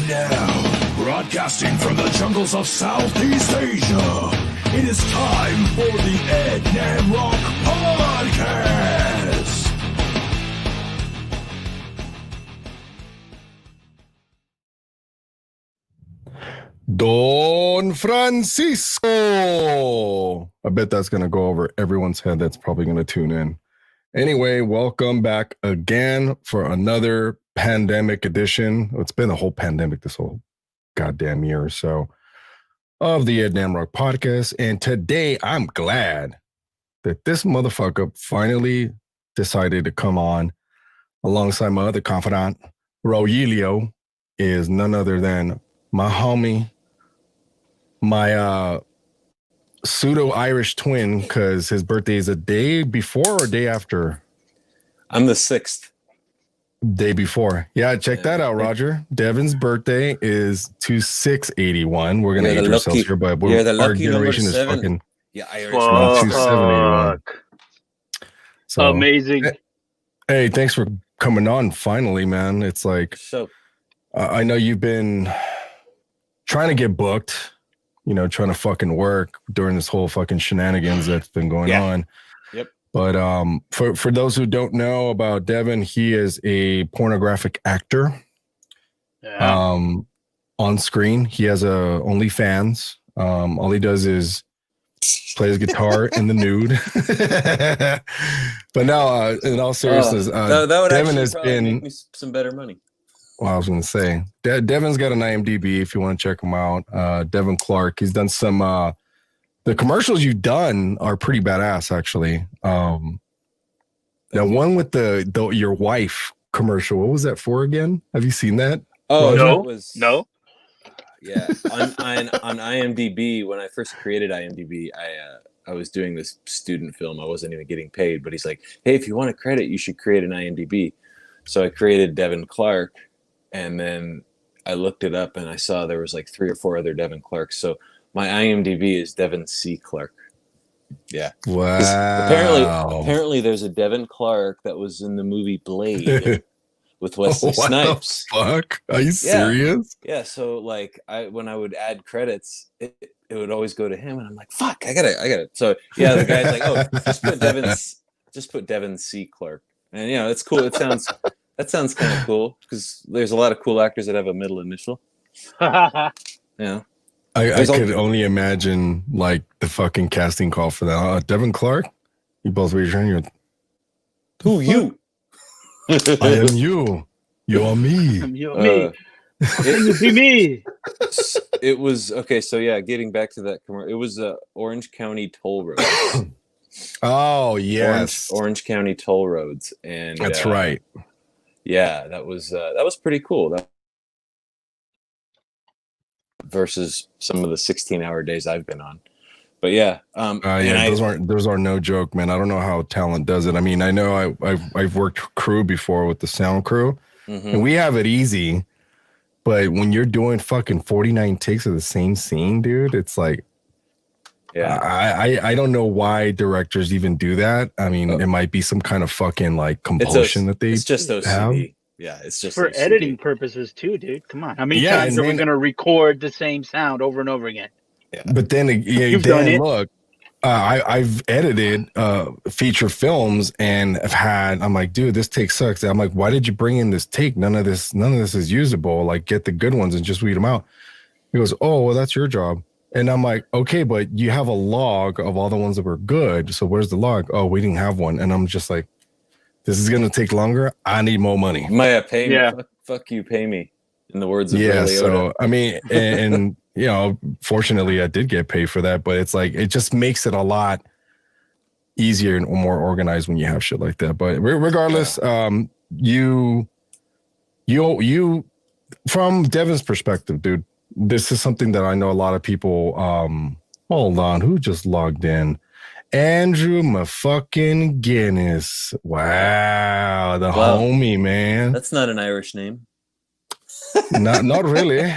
now, broadcasting from the jungles of Southeast Asia, it is time for the Ed and Rock Podcast. Don Francisco. I bet that's going to go over everyone's head that's probably going to tune in. Anyway, welcome back again for another pandemic edition. It's been a whole pandemic this whole goddamn year or so of the Ed and Rock Podcast. And today I'm glad that this motherfucker finally decided to come on alongside my other confidant. Rogelio is none other than my homie, my pseudo-Irish twin, because his birthday is a day before or day after? I'm the 6th. Day before. Yeah, check that out, Roger. Devin's birthday is 2681. We're gonna age ourselves here, but our generation is fucking Irish. 2781. So amazing. Hey, thanks for coming on finally, man. It's like, so I know you've been trying to get booked, trying to fucking work during this whole fucking shenanigans that's been going on. Yep. But for those who don't know about Devin, he is a pornographic actor. Yeah. On screen, he has a OnlyFans. All he does is plays guitar in the nude. But now, in all seriousness, that would Devin actually has probably been make me some better money. Well, I was going to say, Devin's got an IMDb if you want to check him out. Devin Clarke. He's done some, the commercials you've done are pretty badass, actually. That one with your wife commercial, what was that for again? Have you seen that? Oh, No. Yeah. on IMDb, when I first created IMDb, I was doing this student film. I wasn't even getting paid, but he's like, hey, if you want a credit, you should create an IMDb. So I created Devin Clarke. And then I looked it up and I saw there was like 3 or 4 other Devin Clarks. So my IMDb is Devin C. Clarke. Yeah. Wow. Apparently there's a Devin Clarke that was in the movie Blade with Wesley Snipes. What the fuck? Are you serious? Yeah. So like when I would add credits, it would always go to him, and I'm like, fuck, I got it. So yeah, the guy's like, oh, just put Devin C. Clarke. And it's cool. That sounds kind of cool because there's a lot of cool actors that have a middle initial. I could only imagine like the fucking casting call for that. Devin Clarke, you both raise your hand. Who you? I am you. You are me. You be me. It was okay. So yeah, getting back to that commercial, it was Orange County toll roads. Oh yes, Orange County toll roads, and that's right. Yeah, that was pretty cool. Versus some of the 16-hour days I've been on, but yeah, those are no joke, man. I don't know how talent does it. I mean, I know I've worked crew before with the sound crew, and we have it easy. But when you're doing fucking 49 takes of the same scene, dude, it's like, yeah, I don't know why directors even do that. I mean, it might be some kind of fucking like compulsion that they it's just OCD. have. Yeah, it's just for OCD. editing purposes too, dude. Come on, how many times are we going to record the same sound over and over again? Yeah. But then, look, I've edited feature films and I'm like, dude, this take sucks. I'm like, why did you bring in this take? None of this is usable. Like, get the good ones and just weed them out. He goes, oh, well, that's your job. And I'm like, okay, but you have a log of all the ones that were good. So where's the log? Oh, we didn't have one. And I'm just like, this is going to take longer. I need more money. Maya, pay me. Fuck you, pay me. In the words of Ray Liotta. So, I mean, and fortunately I did get paid for that, but it's like, it just makes it a lot easier and more organized when you have shit like that. But regardless, you from Devin's perspective, dude, this is something that I know a lot of people, hold on, who just logged in? Andrew motherfucking Guinness. Wow, the homie, man. That's not an Irish name. Not really.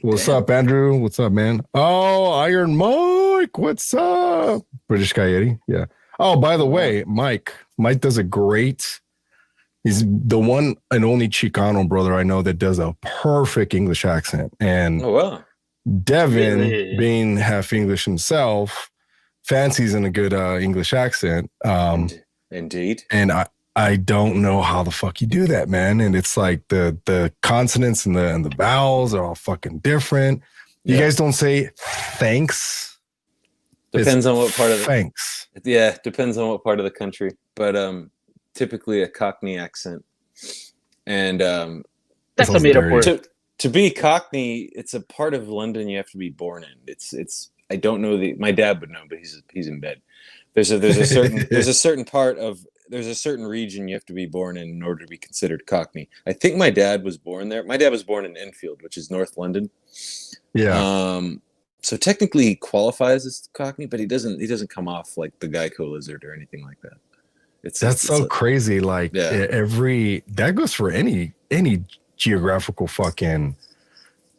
What's up, Andrew? What's up, man? Oh, Iron Mike. What's up? British guy, Eddie. Yeah. Oh, by the way, Mike does a great He's the one and only Chicano brother I know that does a perfect English accent. And Oh wow. Devin, Really? being half English himself, fancies in a good English accent. Indeed. And I don't know how the fuck you do that, man. And it's like the consonants and the vowels are all fucking different. You guys don't say thanks. Depends on what part of the thanks. Yeah, depends on what part of the country. But typically a Cockney accent. And that's a made up word. To be Cockney, it's a part of London you have to be born in. It's I don't know my dad would know, but he's in bed. There's a certain region you have to be born in order to be considered Cockney. I think my dad was born there. My dad was born in Enfield, which is North London. Yeah. So technically he qualifies as Cockney, but he doesn't come off like the Geico lizard or anything like that. That's so crazy. Like that goes for any geographical fucking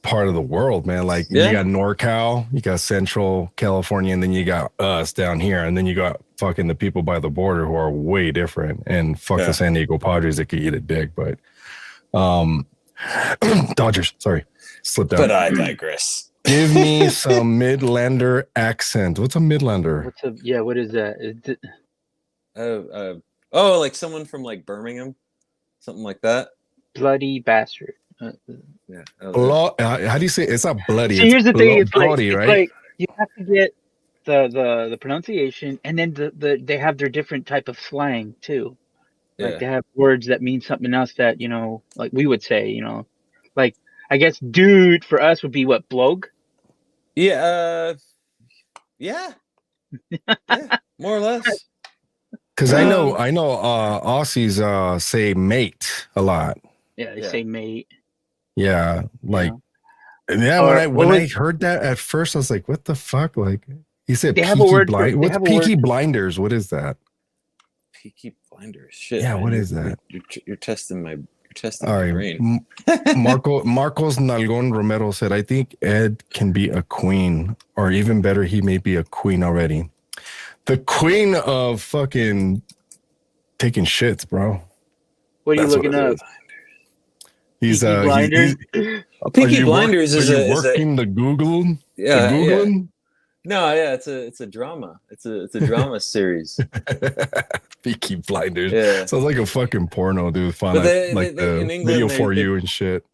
part of the world, man. Like you got NorCal, you got Central California, and then you got us down here, and then you got fucking the people by the border who are way different. And fuck the San Diego Padres that could eat a dick, but Dodgers, sorry, slipped out. But I digress. Give me some Midlander accent. What's a Midlander? What is that? Like someone from like Birmingham, something like that. Bloody bastard. How do you say it? It's not bloody. See, here's the thing. It's bloody, right? Like you have to get the pronunciation, and then they have their different type of slang too. Like they have words that mean something else that like we would say. Like I guess dude for us would be what, blog? Yeah. Yeah, more or less. Because I know Aussies say mate a lot. Yeah, they say mate. Yeah, like when I heard that at first, I was like, "What the fuck?" Like he said, What's Peaky Blinders? What is that? Peaky Blinders. Shit. Yeah, man. What is that? You're testing my All right. brain. Marcos Nalgon Romero said, "I think Ed can be a queen, or even better, he may be a queen already. The queen of fucking taking shits, bro." What are you looking up? He's Peaky Blinders. Peaky Blinders is working the Google. Yeah, the Googling? No, yeah, it's a drama. It's a drama series. Peaky Blinders. Yeah. Sounds like a fucking porno, dude. The England, video for you and shit.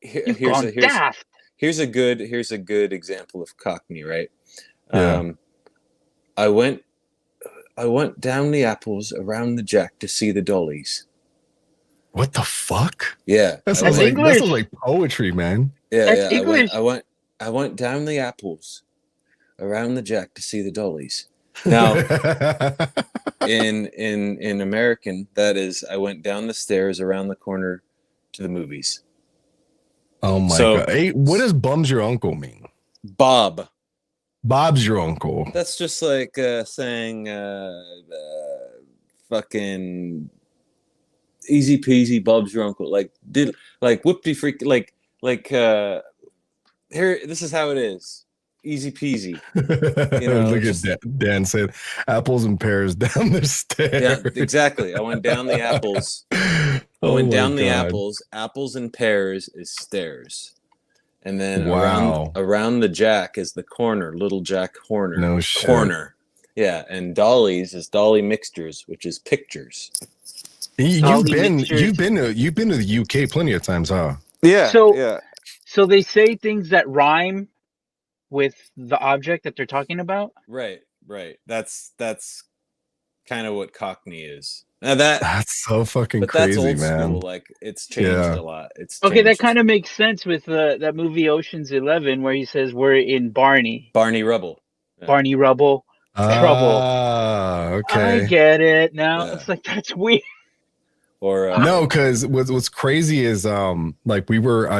Here's a good example of Cockney, right? Yeah. I went down the apples around the jack to see the dollies. What the fuck? Yeah, that sounds like poetry, man. Yeah, English. I went down the apples around the jack to see the dollies. Now, in American, that is, I went down the stairs around the corner to the movies. Oh my god! Hey, what does "bum's your uncle" mean? Bob's your uncle. That's just like saying fucking easy peasy, Bob's your uncle. Like whoopty freak, like here. This is how it is. Easy peasy. Look at Dan said apples and pears down the stairs. Yeah, exactly. I went down the apples. Apples and pears is stairs. And then around the jack is the corner, little Jack Horner. No shit. Corner. Yeah, and dollies is dolly mixtures, which is pictures. You've been to the UK plenty of times, huh? Yeah. So they say things that rhyme with the object that they're talking about. Right. That's kind of what Cockney is. Now that's so fucking crazy, that's old man. School. Like it's changed a lot. Okay, that kind of makes sense with that movie Ocean's 11, where he says we're in Barney Rubble. Yeah. Barney Rubble. Trouble. Okay. I get it now. Yeah. It's like that's weird. Or no, because what's crazy is I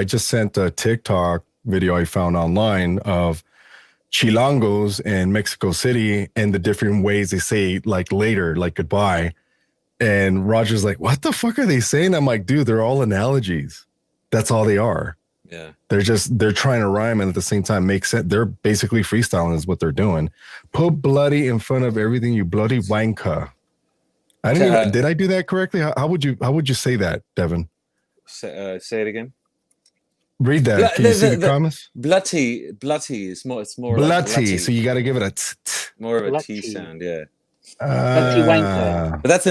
just sent a TikTok video I found online of Chilangos in Mexico City and the different ways they say like later, like goodbye. And Roger's like, what the fuck are they saying? I'm like, dude, they're all analogies. That's all they are. Yeah. They're trying to rhyme and at the same time make sense. They're basically freestyling is what they're doing. Put bloody in front of everything, you bloody wanker. I didn't even. Did I do that correctly? How would you say that, Devin? Say it again. Read that. Can you see the comments? Bloody is more. It's more Bloody. like bloody. So you got to give it a more of a Bloody. T sound. Yeah. Bloody wanker. But that's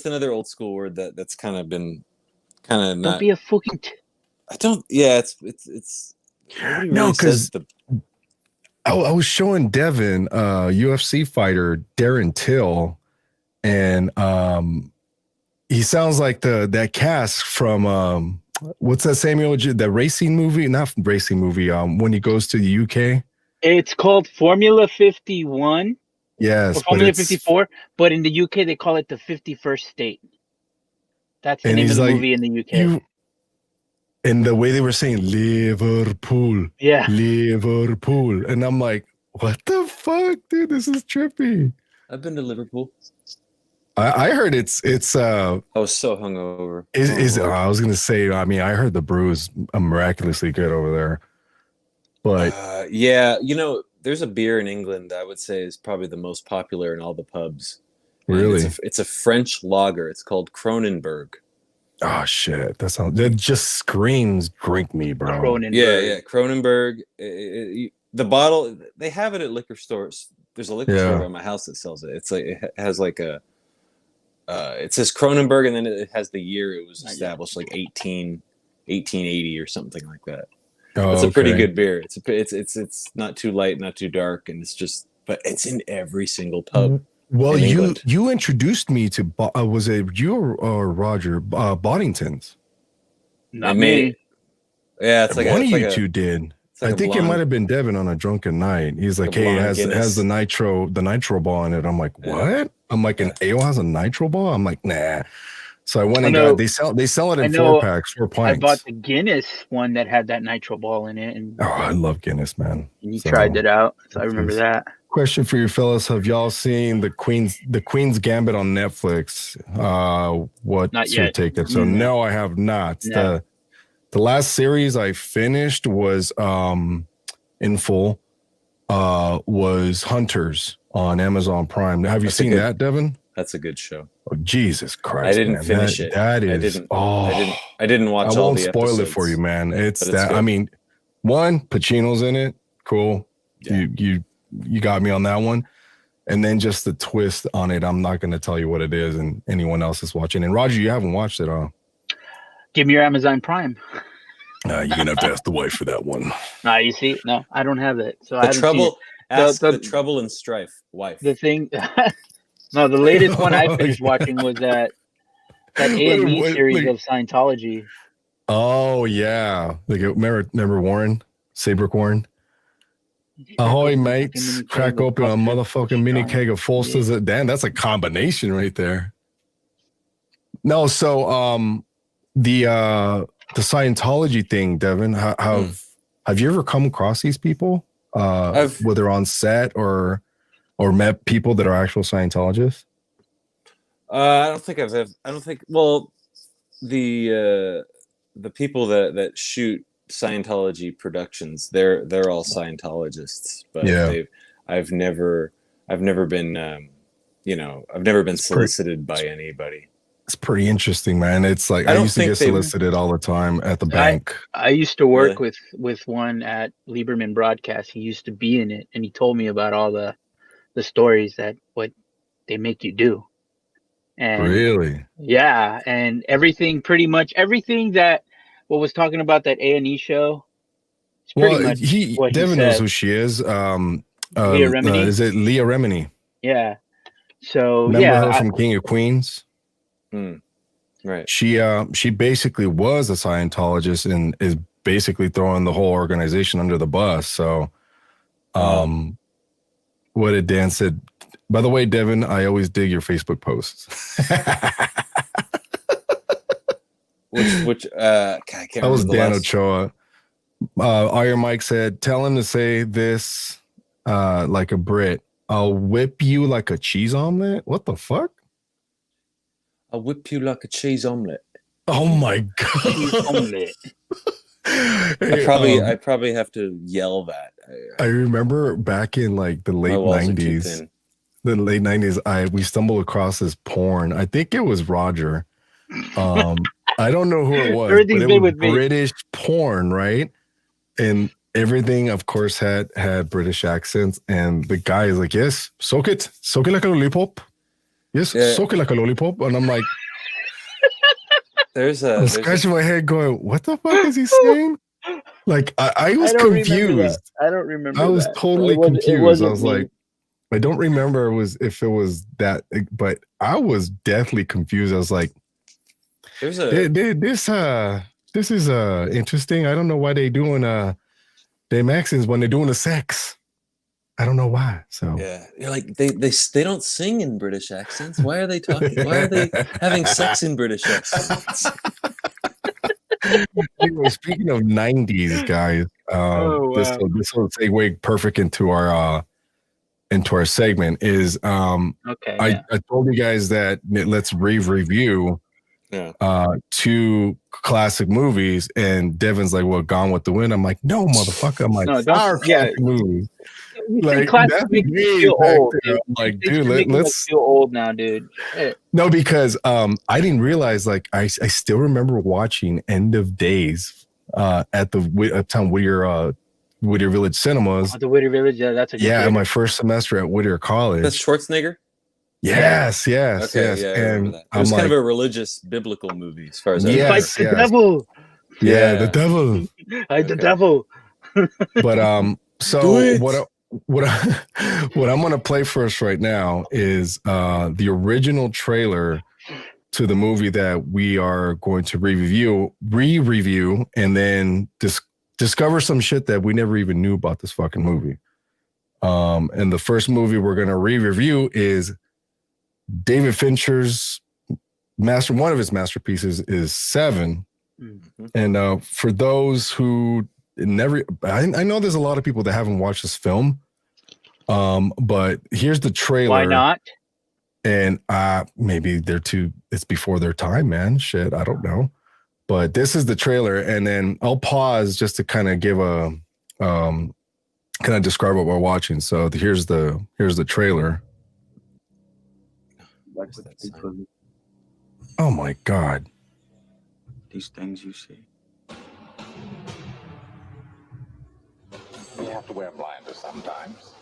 another old school word that's kind of been kind of not. Don't be a fucking. I don't. Yeah. It's. Nobody No, really because says I was showing Devin, UFC fighter Darren Till, and he sounds like that cast from what's that the racing movie? Not racing movie. When he goes to the UK. It's called Formula 51. Yes, or Formula 54, but in the UK they call it the 51st State. That's the name of the movie in the UK. And the way they were saying Liverpool, Liverpool, and I'm like, what the fuck, dude? This is trippy. I've been to Liverpool. I heard it's. I was so hungover. I was gonna say. I mean, I heard the brew is miraculously good over there. But yeah, there's a beer in England that I would say is probably the most popular in all the pubs. Really, it's a French lager. It's called Kronenberg. Oh shit! That just screams drink me, bro. Kronenberg. Yeah, Kronenberg. The bottle they have it at liquor stores. There's a liquor store by my house that sells it. It's like it has like a. It says Kronenberg, and then it has the year it was established, like 1880 or something like that. Oh, it's a pretty good beer. It's not too light, not too dark, and but it's in every single pub. Well, you introduced me to was it you or Roger Boddington's? Not me. Yeah, it's like one of you two did. I think it might have been Devin on a drunken night. He's like, "Hey, it has the nitro ball in it." I'm like, "What?" I'm like, "An ale has a nitro ball?" I'm like, "Nah." So I went and got. They sell it in 4 packs, 4 pints. I bought the Guinness one that had that nitro ball in it, and I love Guinness, man. And you tried it out, so I remember that. Question for you fellas: have y'all seen the Queen's Gambit on Netflix? What's your take? So no, I have not. No. The last series I finished was in full was Hunters on Amazon Prime. Have you seen that, Devin? That's a good show. Oh, Jesus Christ! I didn't finish it. That is. I didn't watch all the episodes. I won't spoil it for you, man. It's that. Good. I mean, one, Pacino's in it. Cool. Yeah. You got me on that one. And then just the twist on it. I'm not going to tell you what it is, and anyone else is watching. And Roger, you haven't watched it, huh? Give me your Amazon Prime. You're gonna have to ask the wife for that one. You see, no, I don't have it. So the trouble and strife, wife. The thing, no, the latest one I finished watching was that A&E series of Scientology. Oh yeah, remember Warren, Sabrick Warren. Ahoy, mates! Crack open a motherfucking mini keg of Foster's. Damn, that's a combination right there. No, so the Scientology thing, Devin. Have you ever come across these people? Whether on set or met people that are actual Scientologists? I don't think I don't think. Well, the people that shoot Scientology productions, they're all Scientologists, but I've never been I've never been solicited by anybody. It's pretty interesting, man. It's like I used to get solicited all the time at the bank. I used to work with one at Lieberman Broadcast. He used to be in it, and he told me about all the stories that what they make you do. And really? Yeah, and pretty much everything that what was talking about that A&E show. Well, Devin knows who she is. Leah Remini. Is it Leah Remini? Yeah. So remember her from King of Queens? Right. She basically was a Scientologist and is basically throwing the whole organization under the bus. So, what did Dan said? By the way, Devin, I always dig your Facebook posts. which I can't remember. That was Dan Ochoa. Iron Mike said, "Tell him to say this like a Brit. I'll whip you like a cheese omelet." What the fuck? I'll whip you like a cheese omelet. Oh my god! Cheese omelet. Hey, I probably have to yell that. I remember back in like the late 90s. the late 90s, we stumbled across this porn. I think it was Roger. I don't know who it was, Everything's but it made was with me. British porn, right? And everything, of course, had British accents. And the guy is like, yes, soak it like a lollipop. Yes, soak it like a lollipop. And I'm like, I'm scratching my head going, what the fuck is he saying? Like, I was confused. I don't remember. I was totally confused. I was like, I don't remember if it was that, but I was deathly confused. I was like, this is interesting. I don't know why they doing them accents when they're doing the sex. I don't know why. So yeah, you're like they don't sing in British accents. Why are they talking? Why are they having sex in British accents? Anyway, speaking of 90s guys, this will segue perfect into our segment. Is I told you guys that let's review two classic movies, and Devin's like, well, Gone with the Wind. I'm like, no, motherfucker. I'm like, our classic movies. Like, classic makes me feel old. I'm like, dude, let's feel old now, dude. No, because I didn't realize, like, I still remember watching End of Days at the uptown Whittier Village Cinemas. The Whittier Village, that's a good my first semester at Whittier College. That's Schwarzenegger. Yes. Okay, yes. Yeah, and it was kind of a religious biblical movie, as far as he fights the devil. Yeah, the devil. The devil. But so what I'm gonna play for us right now is the original trailer to the movie that we are going to re-review, and then discover some shit that we never even knew about this fucking movie. And the first movie we're gonna re-review is David Fincher's one of his masterpieces is Seven. Mm-hmm. And for those who I know there's a lot of people that haven't watched this film, but here's the trailer. Why not? And maybe it's before their time, man. Shit, I don't know. But this is the trailer, and then I'll pause just to kind of give kind of describe what we're watching. So here's the trailer. Oh my God. These things you see. You have to wear blinders sometimes.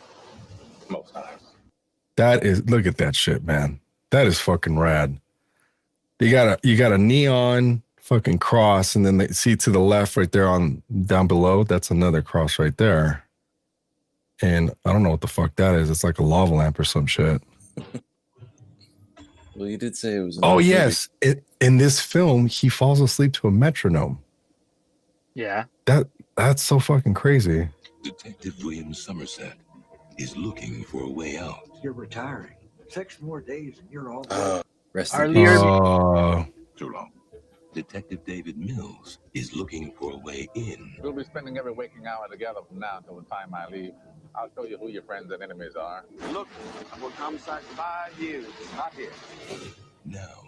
Most times. Look at that shit, man. That is fucking rad. You got a neon fucking cross, and then they see to the left right there down below, that's another cross right there. And I don't know what the fuck that is. It's like a lava lamp or some shit. Well, you did say it was. Oh yes, in this film he falls asleep to a metronome. Yeah, that's so fucking crazy. Detective William Somerset is looking for a way out. You're retiring. 6 more days and you're all rest in peace. Too long. Detective David Mills is looking for a way in. We'll be spending every waking hour together from now until the time I leave. I'll show you who your friends and enemies are. Look, I'm going to homicide 5 years. Not here. Now,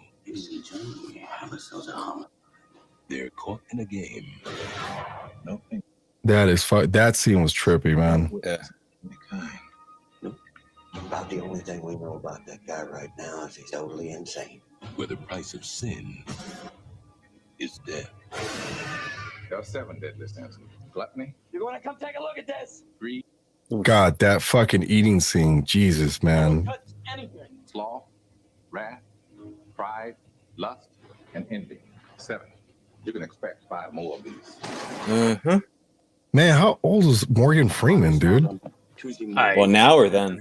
they're caught in a game. Nothing. That scene was trippy, man. Yeah. About the only thing we know about that guy right now is he's totally insane. Where the price of sin is death. There are 7 deadly sins. Gluttony. You're going to come take a look at this. Greed. God, that fucking eating scene. Jesus, man. Sloth. Wrath. Pride. Lust. And envy. 7. You can expect 5 more of these. Mm-hmm. Man, how old is Morgan Freeman, dude? Well, now or then?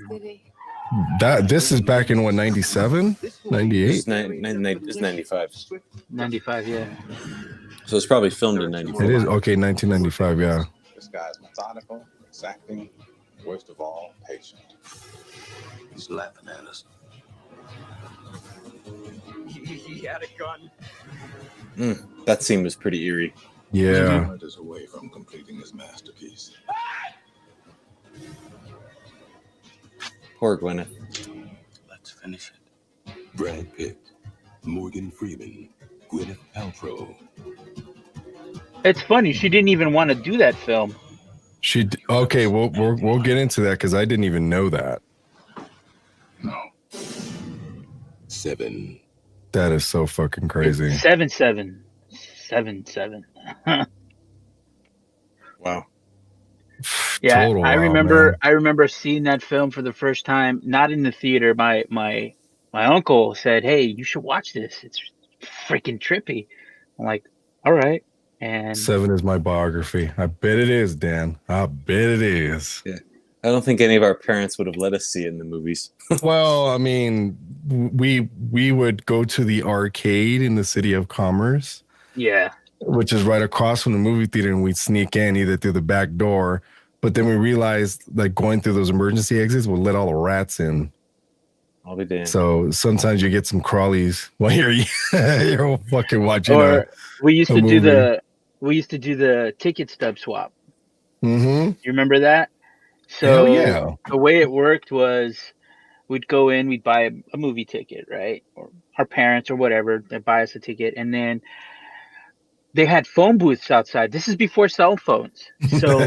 This is back in what, 97? 98? It's 95. 95, yeah. So it's probably filmed in 94. It is, okay, 1995, yeah. This guy's methodical, exacting, worst of all, patient. He's laughing at us. He had a gun. That scene was pretty eerie. Yeah. He is away from completing his masterpiece. Poor Gwyneth. Let's finish it. Brad Pitt, Morgan Freeman, Gwyneth Paltrow. It's funny. She didn't even want to do that film. Okay, we'll get into that because I didn't even know that. No. 7. That is so fucking crazy. 7-7. 7-7. Wow. Yeah, Total I wow, remember. man. I remember seeing that film for the first time, not in the theater. My uncle said, "Hey, you should watch this. It's freaking trippy." I'm like, "All right." And 7 is my biography. I bet it is, Dan. I bet it is. Yeah. I don't think any of our parents would have let us see it in the movies. Well, I mean, we would go to the arcade in the City of Commerce, yeah, which is right across from the movie theater, and we'd sneak in either through the back door. But then we realized, like, going through those emergency exits would let all the rats in. I'll be damned. So sometimes you get some crawlies while you're fucking watching or we used a to do movie. the ticket stub swap. Mm-hmm. You remember that? Hell So yeah. the way it worked was we'd go in, we'd buy a movie ticket, right? Or our parents or whatever, they buy us a ticket, and then they had phone booths outside. This is before cell phones. So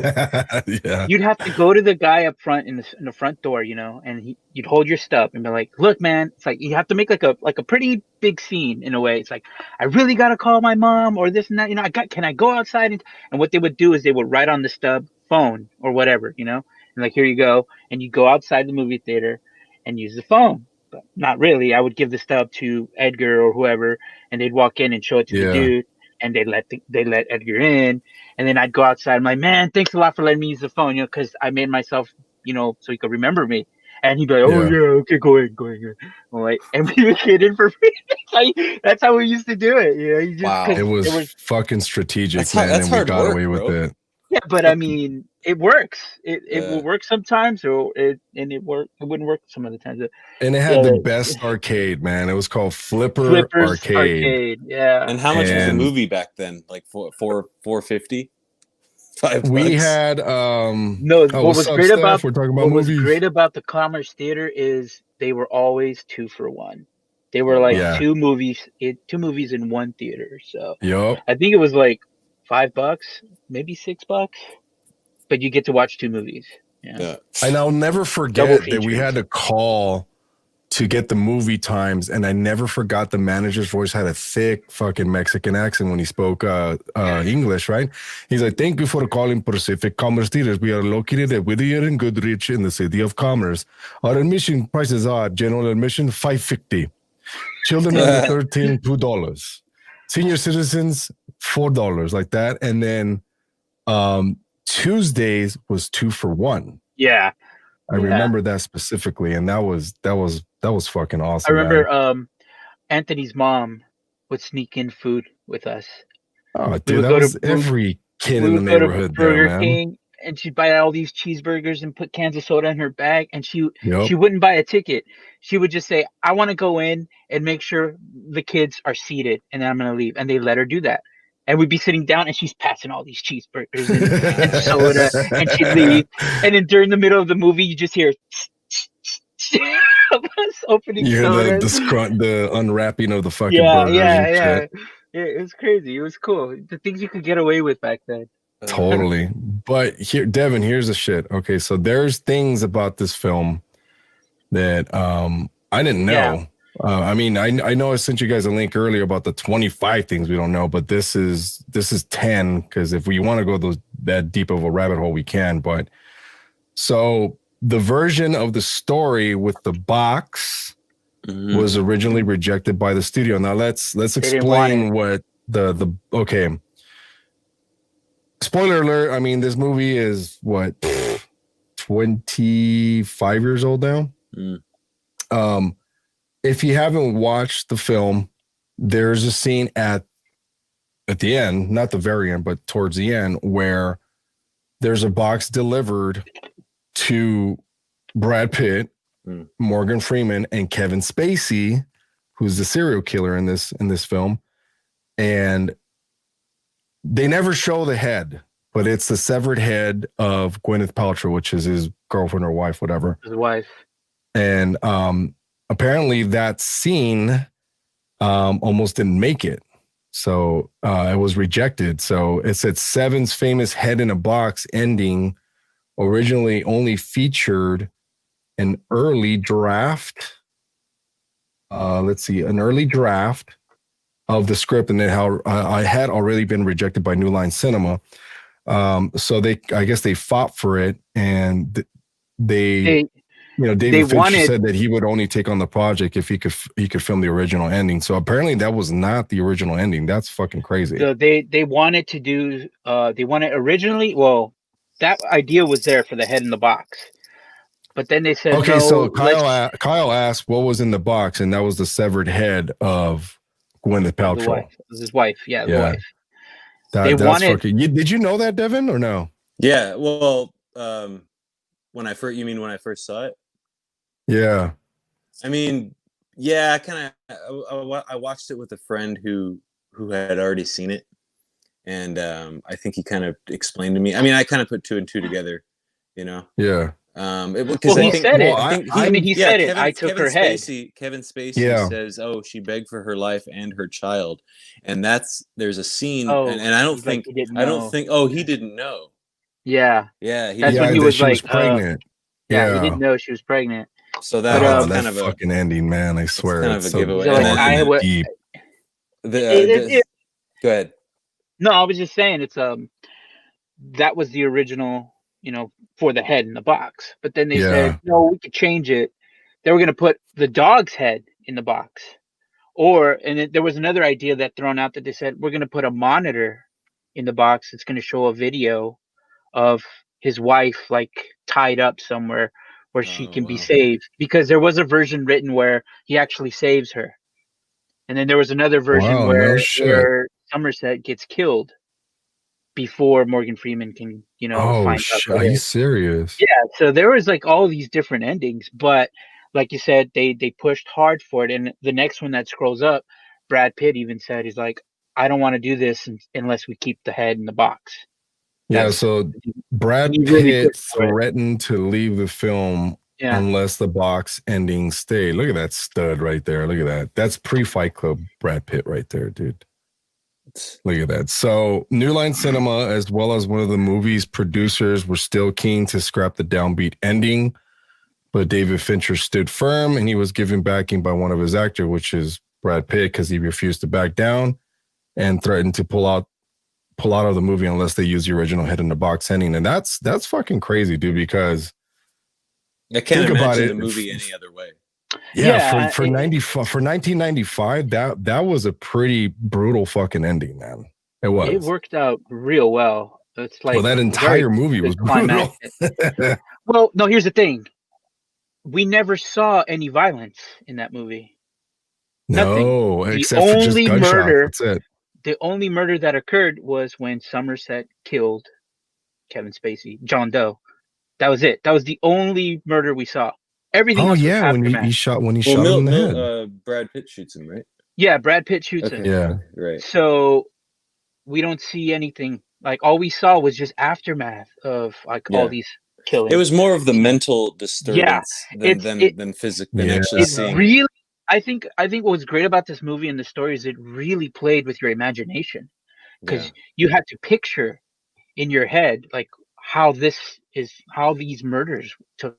Yeah. you'd have to go to the guy up front in the front door, and you'd hold your stub and be like, "Look, man," it's like you have to make like a pretty big scene in a way. It's like, "I really gotta call my mom or this and that." Can I go outside? And what they would do is they would write on the stub phone or whatever, and like, here you go, and you go outside the movie theater and use the phone. But not really. I would give the stub to Edgar or whoever, and they'd walk in and show it to the Yeah. dude, and they let Edgar in. And then I'd go outside. I'm like, "Man, thanks a lot for letting me use the phone, because I made myself, so he could remember me." And he'd be like, "Oh Yeah. yeah, okay, go ahead, go ahead." I'm like, and we would get in for free. That's how we used to do it. You just Wow. because It was it was, fucking strategic, That's man, that's and we hard got work, away with bro. it. yeah. But I mean, it works. It will Yeah. work sometimes, or it wouldn't work some of the times. And it had Yeah, the best arcade, man. It was called Flipper Flippers Arcade. Arcade. Yeah. And how much was a And movie back then? Like $4.50? $5? we had No, oh, what's up, Steph? We're talking about what was movies. great about the Commerce Theater is they were always 2 for 1. They were Oh, like wow. Yeah. two movies in one theater. So Yup. I think it was like $5, maybe $6, but you get to watch 2 movies. Yeah, Yeah. And I'll never double forget that we features. had to call to get the movie times, and I never forgot the manager's voice had a thick fucking Mexican accent when he spoke English, right? He's like, "Thank you for calling Pacific Commerce Theaters. We are located at Whittier and Goodrich in the City of Commerce. Our admission prices are general admission $5.50, children under 13 $2, senior citizens $4, like that, and then Tuesdays was 2 for 1. Yeah, I remember that specifically, and that was fucking I awesome, remember man. Anthony's mom would sneak in food with us. Oh, We dude, would that go to was every kid we in the would go to neighborhood there, Burger man. King, and she'd buy all these cheeseburgers and put cans of soda in her bag, and Yep. she wouldn't buy a ticket. She would just say, "I want to go in and make sure the kids are seated, and then I'm gonna leave." And they let her do that. And we'd be sitting down, and she's passing all these cheeseburgers and soda, and she'd leave. And then during the middle of the movie, you just hear of us opening You hear sodas. the unwrapping of the fucking Yeah, burgers and yeah. shit. Yeah, it was crazy. It was cool. The things you could get away with back then. Totally. But here, Devin, here's the shit. Okay, so there's things about this film that I didn't Yeah. know. I mean, I know I sent you guys a link earlier about the 25 things we don't know, but this is 10, because if we want to go that deep of a rabbit hole, we can. But so the version of the story with the box was originally rejected by the studio. Now let's didn't want explain what the okay. Spoiler alert, I mean, this movie is what, 25 years old now. If you haven't watched the film, there's a scene at the end, not the very end, but towards the end, where there's a box delivered to Brad Pitt, Morgan Freeman, and Kevin Spacey, who's the serial killer in this film. And they never show the head, but it's the severed head of Gwyneth Paltrow, which is his girlfriend or wife, whatever. his wife. And apparently that scene almost didn't make it. So it was rejected. So it said Seven's famous head in a box ending originally only featured an early draft let's see, an early draft of the script, and then how I had already been rejected by New Line Cinema. So I guess they fought for it, and they David Fincher wanted, said that he would only take on the project if he could film the original ending. So apparently that was not the original ending. That's fucking crazy. So they wanted to do they wanted originally, well, that idea was there for the head in the box. But then they said okay, no. So Kyle asked what was in the box, and that was the severed head of Gwyneth Paltrow. His wife, yeah, the wife. That's wanted, fucking. Did you know that, Devin, or no? Yeah, well, when I first saw it. Yeah. I mean, yeah, I watched it with a friend who had already seen it, and I think he kind of explained to me. I mean, I kind of put 2 and 2 together, you know. Yeah. He said it. I took her head. Kevin Spacey says, "Oh, she begged for her life and her child," and there's a scene, and I don't think. Oh, he didn't know. Yeah. Yeah. That's when he was like pregnant. He didn't know she was pregnant. So that's kind of a fucking ending, man. I swear, kind of a giveaway. Deep. Go ahead. No, I was just saying it's that was the original, for the head in the box. But then they said, no, we could change it. They were going to put the dog's head in the box, there was another idea that thrown out that they said we're going to put a monitor in the box. It's going to show a video of his wife like tied up somewhere where she can be saved, because there was a version written where he actually saves her, and then there was another version where Somerset gets killed before Morgan Freeman can find out. Are you serious? Yeah, so there was like all these different endings, but like you said, they pushed hard for it. And the next one that scrolls up, Brad Pitt even said, he's like, I don't want to do this unless we keep the head in the box. So Brad Pitt threatened to leave the film unless the box ending stayed. Look at that stud right there. Look at that. That's pre-Fight Club Brad Pitt right there, dude. Look at that. So New Line Cinema, as well as one of the movie's producers, were still keen to scrap the downbeat ending, but David Fincher stood firm, and he was given backing by one of his actors, which is Brad Pitt, because he refused to back down and threatened to pull out of the movie unless they use the original head in the box ending. And that's fucking crazy, dude, because I can't imagine the movie any other way. For 1995, that was a pretty brutal fucking ending, man. It was. It worked out real well. It's like that entire movie was brutal. Well, no, here's the thing. We never saw any violence in that movie. No, Nothing. Except for just gunshots. That's it. The only murder that occurred was when Somerset killed Kevin Spacey, John Doe. That was it. That was the only murder we saw. Everything else was aftermath. when he shot him in the head. Brad Pitt shoots him, right? Yeah, Brad Pitt shoots him. Yeah, right. So we don't see anything. Like all we saw was just aftermath of all these killings. It was more of the mental disturbance than physical than actually seeing. Really, I think what was great about this movie and the story is it really played with your imagination, because you had to picture in your head like how these murders took.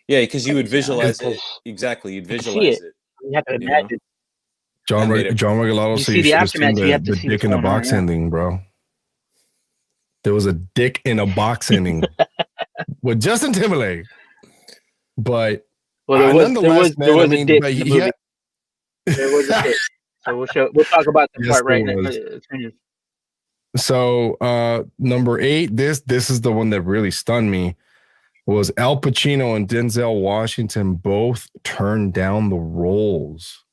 Yeah, because you would visualize it. Exactly, you'd visualize it. You have to imagine. John Regalado said you should have seen the dick in a box ending, bro. There was a dick in a box ending with Justin Timberlake. But there was a dick in the movie. There was a dick. So we'll talk about the part right now. So number 8, this is the one that really stunned me, was Al Pacino and Denzel Washington both turned down the roles.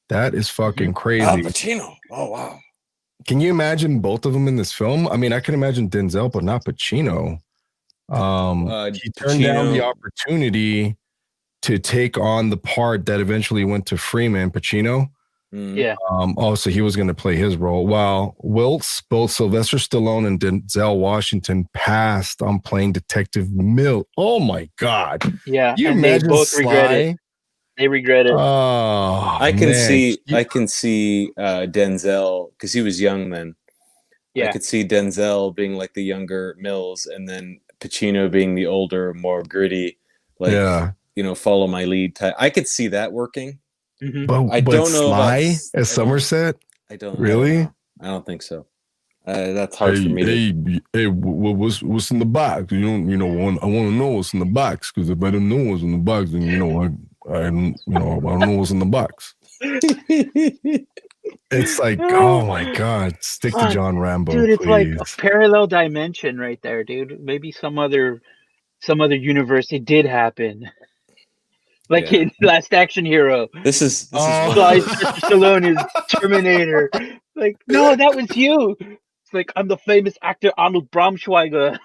That is fucking crazy. Al Pacino. Oh, wow. Can you imagine both of them in this film? I mean, I can imagine Denzel, but not Pacino. He turned down the opportunity to take on the part that eventually went to Freeman, Pacino. Yeah. Also, he was going to play his role. While both Sylvester Stallone and Denzel Washington passed on playing Detective Mill. Oh my God! Yeah, you and imagine they both Sly? regret it. They regret it. Oh, I can see Denzel, because he was young then. Yeah, I could see Denzel being like the younger Mills, and then Pacino being the older, more gritty. follow my lead type. I could see that working. But I don't know Sly about as Somerset. I don't Really? I don't think so. That's hard for me to. Hey, what's in the box? I want to know what's in the box, because if I don't know what's in the box, then I don't know what's in the box. It's like, oh my God, stick to John Rambo, dude. It's like please. a parallel dimension right there, dude. Maybe some other universe it did happen. Like in Last Action Hero. This is Sly Stallone is Terminator. Like, no, that was you. It's like, I'm the famous actor Arnold Braunschweiger.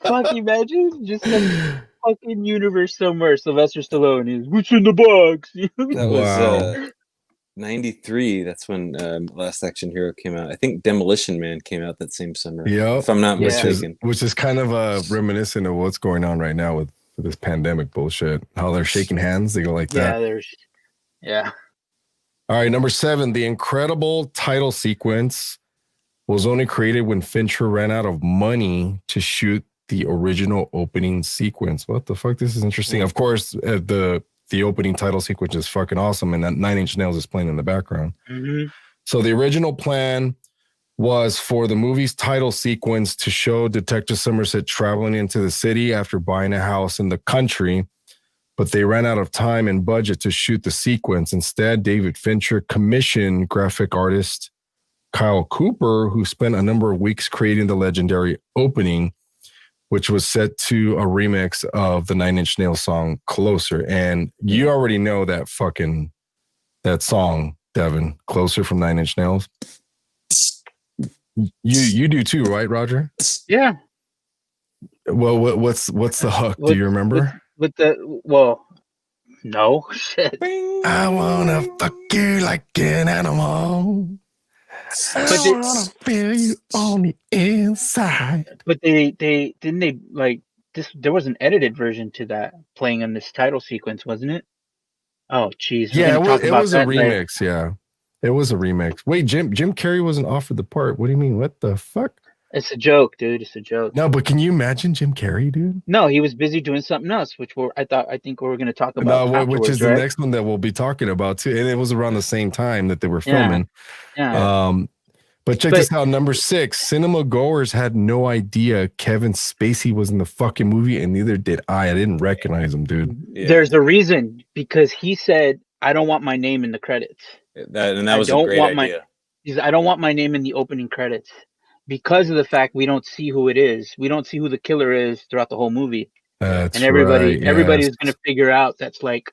Fuck, imagine just some fucking universe somewhere. Sylvester Stallone is, what's in the box? That was 93. That's when Last Action Hero came out. I think Demolition Man came out that same summer. Yeah, if I'm not mistaken. Which is kind of reminiscent of what's going on right now with this pandemic bullshit. How they're shaking hands, they go like that. Yeah. All right, number 7, the incredible title sequence was only created when Fincher ran out of money to shoot the original opening sequence. What the fuck? This is interesting. Of course, the opening title sequence is fucking awesome, and that 9 Inch Nails is playing in the background. Mm-hmm. So the original plan was for the movie's title sequence to show Detective Somerset traveling into the city after buying a house in the country, but they ran out of time and budget to shoot the sequence. Instead, David Fincher commissioned graphic artist Kyle Cooper, who spent a number of weeks creating the legendary opening, which was set to a remix of the 9 Inch Nails song Closer. And you already know that song, Devin, Closer from 9 Inch Nails. You do too, right, Roger? Yeah. Well, what's the hook? Do you remember? No shit. I wanna fuck you like an animal. I wanna feel you on the inside. But they didn't like this. There was an edited version to that playing in this title sequence, wasn't it? Oh, geez. Yeah, it was a remix. Yeah, it was a remix. Wait, Jim Carrey wasn't offered the part. What do you mean? What the fuck? It's a joke, dude. It's a joke. No, but can you imagine Jim Carrey, dude? No, he was busy doing something else, which I think we were going to talk about. No, which is the next one that we'll be talking about too. And it was around the same time that they were filming. Yeah. But check this out. Number 6, cinema goers had no idea Kevin Spacey was in the fucking movie, and neither did I. I didn't recognize him, dude. Yeah. There's a reason, because he said, I don't want my name in the credits. That was a great idea. I don't want my name in the opening credits. Because of the fact we don't see who it is. We don't see who the killer is throughout the whole movie. That's and everybody is going to figure out that's like,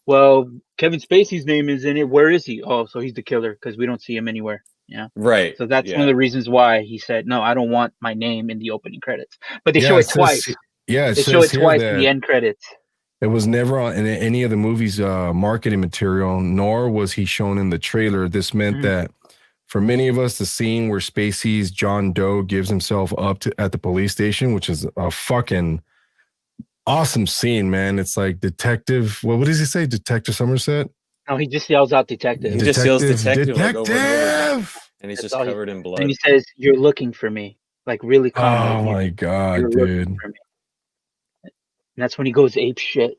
well, Kevin Spacey's name is in it. Where is he? Oh, so he's the killer because we don't see him anywhere. Yeah. Right. So that's one of the reasons why he said, no, I don't want my name in the opening credits. But they show it twice. Yeah, they show it twice in the end credits. It was never on in any of the movie's marketing material, nor was he shown in the trailer. This meant that for many of us, the scene where Spacey's John Doe gives himself up at the police station, which is a fucking awesome scene, man. It's like Detective. What does he say? Detective Somerset? No, he just yells out detective. He just yells detective. Like over and over. And he's just covered in blood. And he says, "You're looking for me," like really calm. Oh my god, dude! And that's when he goes ape shit.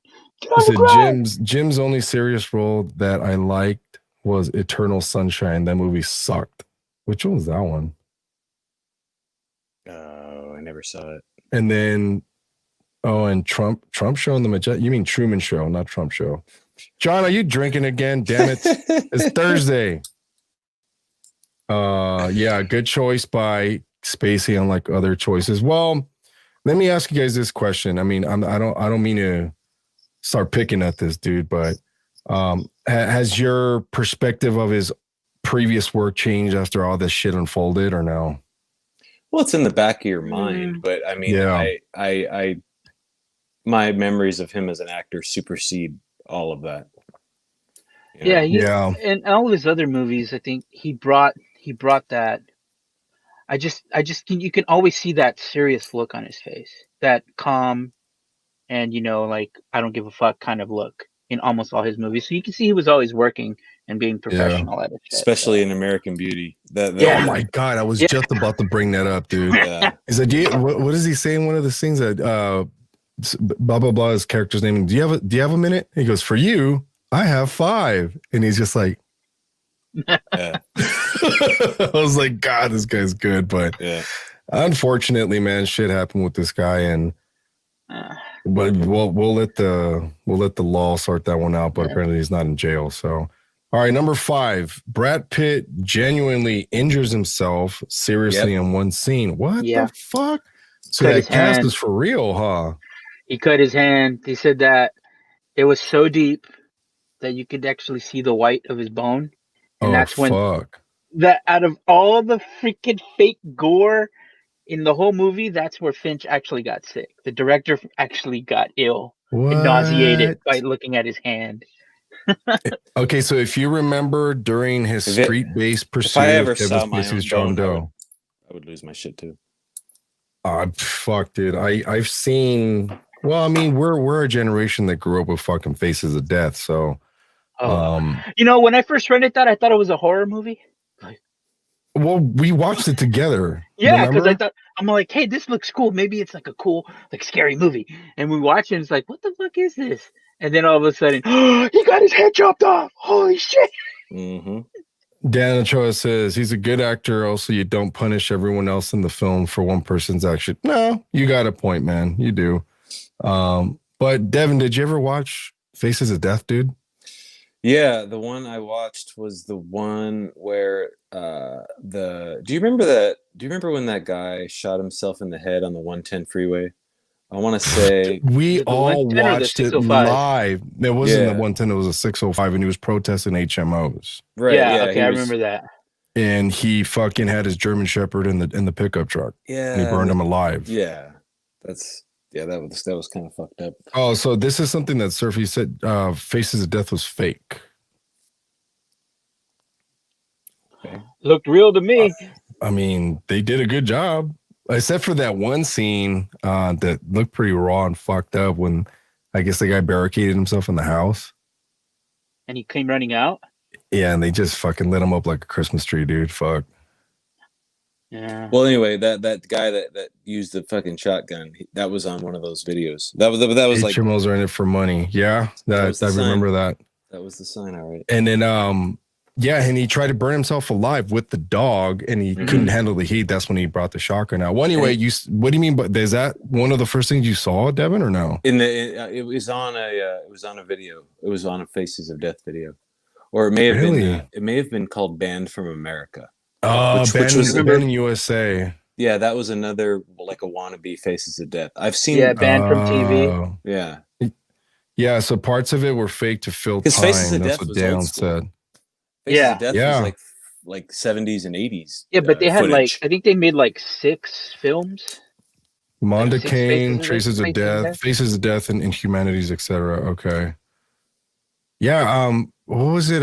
Jim's only serious role that I liked was Eternal Sunshine. That movie sucked. Which one was that one? Oh, I never saw it. And then, and Trump Show and the Majestic. You mean Truman Show, not Trump Show. John, are you drinking again? Damn it. It's Thursday. Yeah, good choice by Spacey, unlike other choices. Well, let me ask you guys this question. I mean, I don't mean to start picking at this dude, but has your perspective of his previous work changed after all this shit unfolded, or no? Well, it's in the back of your mind, but I mean, I my memories of him as an actor supersede all of that. Yeah. And all of his other movies, I think he brought that. You can always see that serious look on his face, that calm, and like I don't give a fuck kind of look in almost all his movies. So you can see he was always working and being professional at it. Especially in American Beauty. Yeah. Oh my god, I was just about to bring that up, dude. Yeah. He's like, what does he say in one of the scenes that blah blah blah his character's name? Do you have a minute? He goes, for you, I have 5. And he's just like, Yeah. I was like, God, this guy's good. But unfortunately, man, shit happened with this guy, and but we'll let the law sort that one out. But apparently he's not in jail. So all right, number 5, Brad Pitt genuinely injures himself seriously in one scene. What the fuck? So that cast is for real, huh? He cut his hand. He said that it was so deep that you could actually see the white of his bone. And that's when that out of all the freaking fake gore in the whole movie, that's where Finch actually got sick. The director actually got ill and nauseated by looking at his hand. Okay, so if you remember during his street-based pursuit, if I ever saw my own John Doe, I would lose my shit too. Fuck, dude. I've seen. Well, I mean, we're a generation that grew up with fucking Faces of Death. So, you know, when I first rented that, I thought it was a horror movie. Well, we watched it together. Yeah, because I thought, I'm like, hey, this looks cool. Maybe it's like a cool, like scary movie. And we watch it, and it's like, what the fuck is this? And then all of a sudden, he got his head chopped off. Holy shit. Mm-hmm. Dan Ochoa says he's a good actor. Also, you don't punish everyone else in the film for one person's action. No, you got a point, man. You do. But Devin, did you ever watch Faces of Death, dude? Yeah, the one I watched was the one where do you remember when that guy shot himself in the head on the 110 freeway? I want to say we all watched it live. It wasn't the 110, it was a 605, and he was protesting HMOs. Right. Yeah, okay, I remember that. And he fucking had his German Shepherd in the pickup truck. Yeah. And he burned him alive. Yeah. That was kind of fucked up. Oh, so this is something that Surfy said Faces of Death was fake. Okay. Looked real to me. I mean, they did a good job. Except for that one scene that looked pretty raw and fucked up when I guess the guy barricaded himself in the house. And he came running out? Yeah, and they just fucking lit him up like a Christmas tree, dude. Fuck. Yeah. Well, anyway, that guy that used the fucking shotgun, that was on one of those videos. That was like HMOs are in it for money. Yeah, I remember that. That was the sign, all right. And then yeah, and he tried to burn himself alive with the dog, and he couldn't handle the heat. That's when he brought the shotgun out. Well, anyway, what do you mean? But is that one of the first things you saw, Devin, or no? It was on a video. It was on a Faces of Death video, or it may have been. It may have been called "Banned from America." Which was banned in USA. Yeah, that was another like a wannabe Faces of Death. I've seen banned from TV. Yeah, yeah. So parts of it were fake to fill time. Faces of That's Death what Dan said. Faces of Death was like 70s and 80s. Yeah, but they had I think they made like 6 films. Monda Kane, Traces of Death, Faces of Death, and Inhumanities, etc. Okay. Yeah. What was it?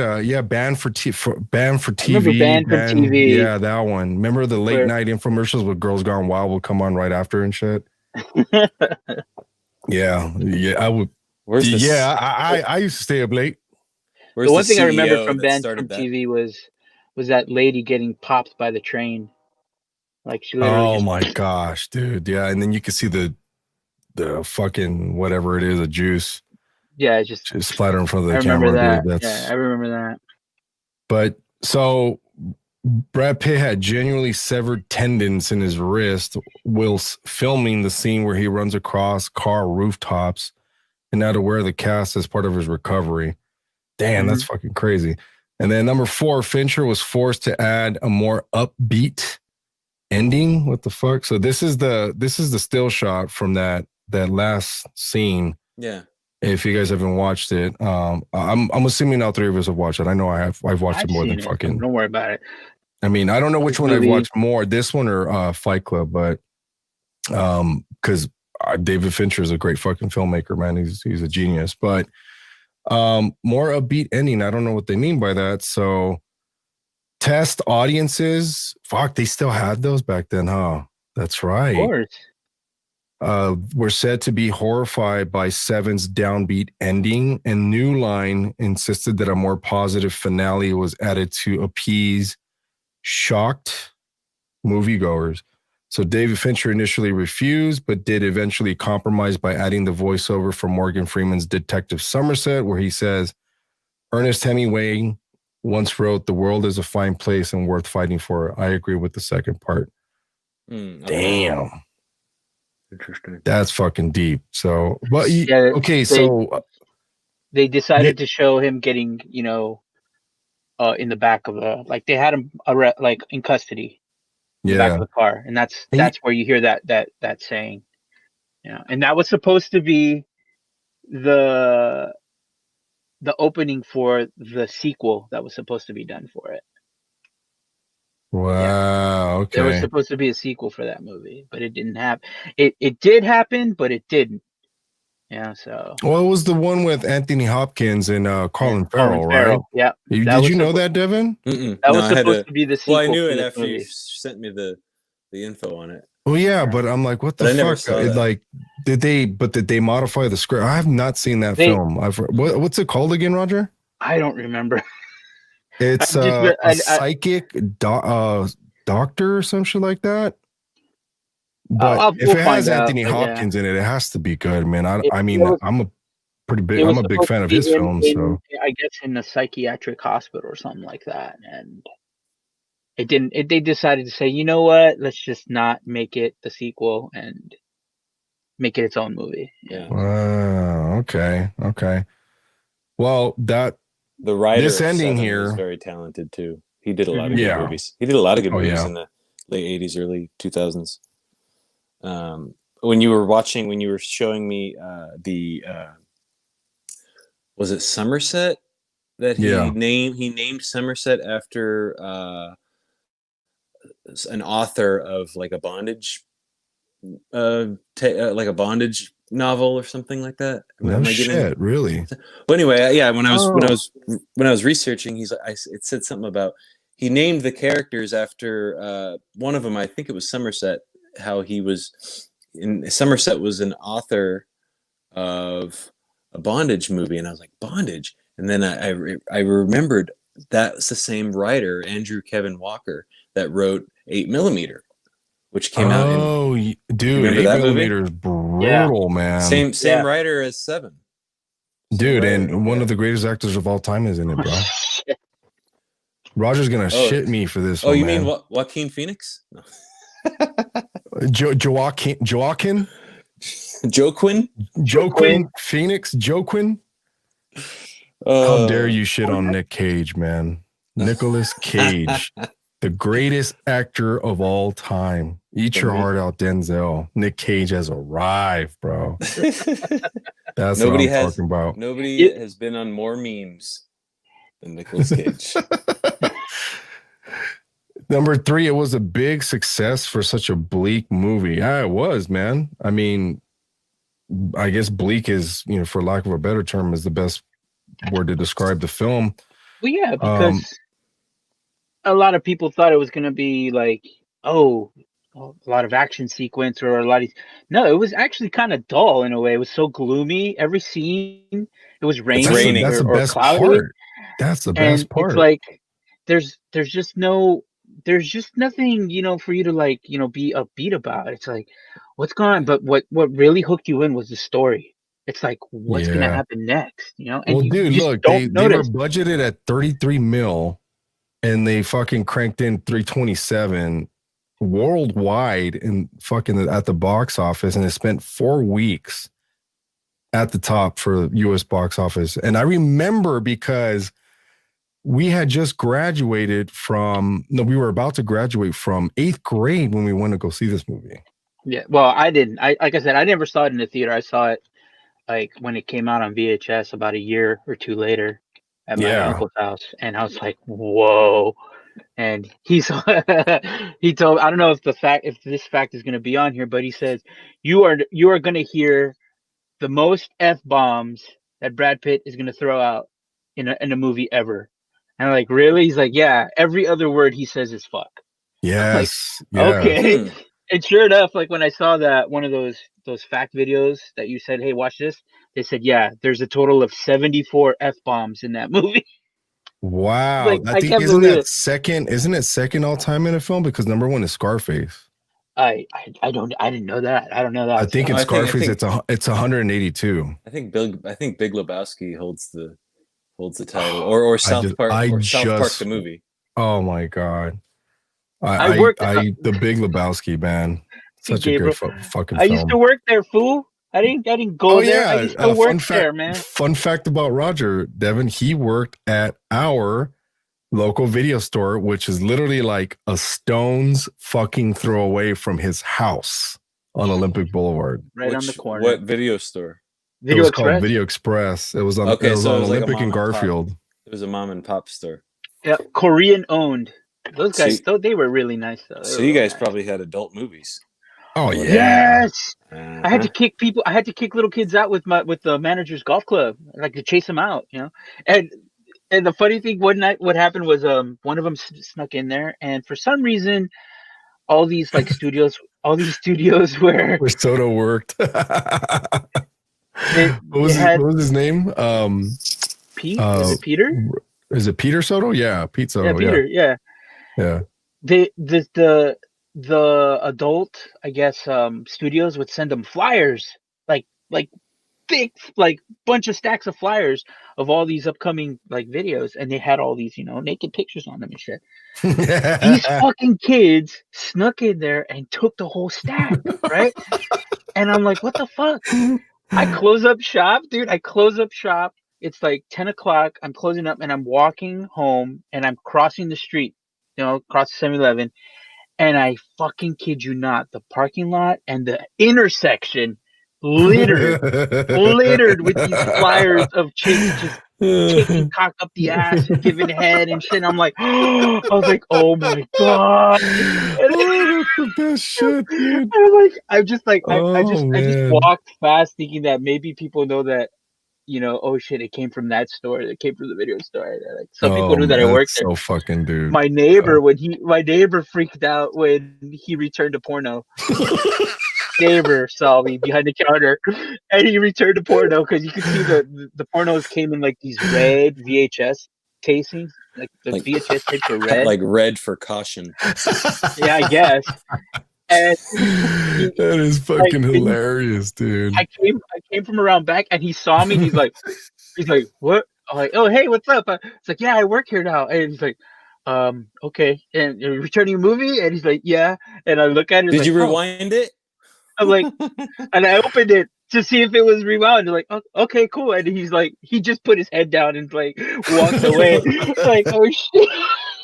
Banned for TV. Banned from TV. Yeah, that one. Remember the late night infomercials with Girls Gone Wild would come on right after and shit. Yeah. I would. I used to stay up late. The one thing I remember from Banned from TV was that lady getting popped by the train. Like she literally. Oh my gosh, dude! Yeah, and then you can see the fucking whatever it is, a juice. Yeah, just splatter in front of the camera. Dude. I remember that. But so Brad Pitt had genuinely severed tendons in his wrist whilst filming the scene where he runs across car rooftops, and now to wear the cast as part of his recovery. Damn, that's fucking crazy. And then number 4, Fincher was forced to add a more upbeat ending. What the fuck? So this is the still shot from that last scene. Yeah. If you guys haven't watched it, I'm assuming all 3 of us have watched it. I know I've watched it more than fucking. Don't worry about it. I mean, I don't know which one I've watched more, this one or Fight Club, but because David Fincher is a great fucking filmmaker, man. He's a genius, but. More upbeat ending. I don't know what they mean by that. So test audiences. Fuck, they still had those back then, huh? That's right. Of course. were said to be horrified by Se7en's downbeat ending, and New Line insisted that a more positive finale was added to appease shocked moviegoers. So David Fincher initially refused, but did eventually compromise by adding the voiceover from Morgan Freeman's Detective Somerset, where he says, Ernest Hemingway once wrote, "The world is a fine place and worth fighting for." I agree with the second part. Okay. Damn. Interesting. That's fucking deep. So, but okay, they decided to show him getting, in the back of like they had him like in custody, in the back of the car, and that's where you hear that saying, and that was supposed to be the opening for the sequel that was supposed to be done for it. Wow. Okay. There was supposed to be a sequel for that movie, but it didn't happen. It did happen, but it didn't. Yeah. So. Well, it was the one with Anthony Hopkins and Colin Farrell, right? Yeah. Did you know that, Devin? That was supposed to be the sequel. Well, I knew it after you sent me the info on it. Oh yeah, but I'm like, what the fuck? Never saw that. Like, did they modify the script? I have not seen that film. What's it called again, Roger? I don't remember. It's a psychic doctor or some shit like that. But if it has Anthony Hopkins in it, it has to be good, man. I'm a big fan of his films. So I guess in a psychiatric hospital or something like that, and it didn't. They decided to say, you know what? Let's just not make it the sequel and make it its own movie. Yeah. Wow. Okay. Well, the writer this ending here is very talented too. He did a lot of good movies. He did a lot of good movies in the late 80s, early 2000s. When you were showing me was it Somerset that he named Somerset after an author of like a bondage like a bondage novel or something like that. Really? But anyway, when I was researching, it said something about he named the characters after one of them. I think it was Somerset. How he was Somerset was an author of a bondage movie, and I was like, bondage, and then I remembered that's the same writer, Andrew Kevin Walker, that wrote 8mm, which came out. Oh, dude, 8mm is brutal, man. Same writer as Seven. Dude, and one of the greatest actors of all time is in it, bro. Roger's gonna shit me for this. You mean Joaquin Phoenix? No. Joaquin Phoenix. How dare you shit on Nick Cage, man? Nicolas Cage, the greatest actor of all time. Eat your heart out, Denzel. Nick Cage has arrived, bro. That's what I'm talking about. Nobody has been on more memes than Nicolas Cage. Number 3, it was a big success for such a bleak movie. Yeah, it was, man. I mean, I guess bleak is, for lack of a better term, is the best word to describe the film. Well, yeah, because a lot of people thought it was going to be like, a lot of action sequence or a lot of... No, it was actually kind of dull in a way. It was so gloomy. Every scene, it was raining. That's the best cloudy. Part. That's the best part. It's like there's just nothing, for you to like, be upbeat about. It's like, what's going on? But what really hooked you in was the story. It's like, what's going to happen next? And well, dude, look, they were budgeted at 33 mil and they fucking cranked in 327 worldwide and fucking at the box office, and it spent 4 weeks at the top for US box office. And I remember because we had just graduated we were about to graduate from 8th grade when we went to go see this movie. Yeah. Well, I didn't. Like I said, I never saw it in the theater. I saw it like when it came out on VHS about a year or two later at my uncle's house. And I was like, whoa. And he told, I don't know if this fact is going to be on here, but he says, you are going to hear the most F-bombs that Brad Pitt is going to throw out in a movie ever. And I'm like, really? He's like, yeah, every other word he says is fuck. Yes. Like, okay. And sure enough, like when I saw that one of those those fact videos that you said, hey, watch this. They said, yeah, there's a total of 74 F-bombs in that movie. Wow. Like, I I think can't believe it. isn't it second all time in a film? Because number one is Scarface. I didn't know that. I don't know that. I think in I think- Scarface it's 182. I think Big Lebowski holds the title, or South Park the movie. Oh my God. I worked the Big Lebowski, man. Such a good fucking I film. used to work there, fool. I didn't go there. I used to work there, man. Fun fact about Roger, Devin, he worked at our local video store, which is literally like a stone's fucking throw away from his house on Olympic Boulevard. Right on the corner. What video store? It was called Video Express. It was on, Okay, it was so it on was like a Olympic mom and and pop. Garfield. It was a mom and pop store. Yeah, Korean owned. Those guys, So- they were really nice though. They So were you really guys nice. probably had adult movies. Oh yeah. Yes. Uh-huh. I had to kick people. I had to kick little kids out with the manager's golf club, like to chase them out, you know. And the funny thing, one night, what happened was, one of them snuck in there, and for some reason, all these studios where Where Soto worked. they had what was his name? Pete. Is it Peter? Is it Peter Soto? Yeah, Pete Soto. Yeah, Peter. Yeah. The adult, I guess, studios would send them flyers, like big, bunch of stacks of flyers of all these upcoming videos, and they had all these naked pictures on them and shit. These fucking kids snuck in there and took the whole stack, right? And I'm like, what the fuck? I close up shop, dude. It's like 10 o'clock. I'm closing up and I'm walking home and I'm crossing the street, across the 7-Eleven. And I fucking kid you not, the parking lot and the intersection littered with these flyers of chicks just taking cock up the ass and giving head and shit. And I'm like, I was like, oh my God. That's the best shit, dude. I just walked fast thinking that maybe people know that, oh shit, it came from that store. It came from the video store. Some people knew that I worked there. So fucking dude. My neighbor, my neighbor freaked out when he returned to porno. Neighbor saw me behind the counter, and he returned to porno because you could see the pornos came in these red VHS casings. The VHS tapes were red. Like red for caution. Yeah, I guess. And that is fucking hilarious, dude. I came from around back, and he saw me. He's like, what? I'm like, oh hey, what's up? It's like, yeah, I work here now. And he's like, okay. And you're returning a movie? And he's like, yeah. And I look at it. Did you rewind it? I'm like, and I opened it to see if it was rewound. Like, oh, okay, cool. And he's like, he just put his head down and walked away. Like, oh shit,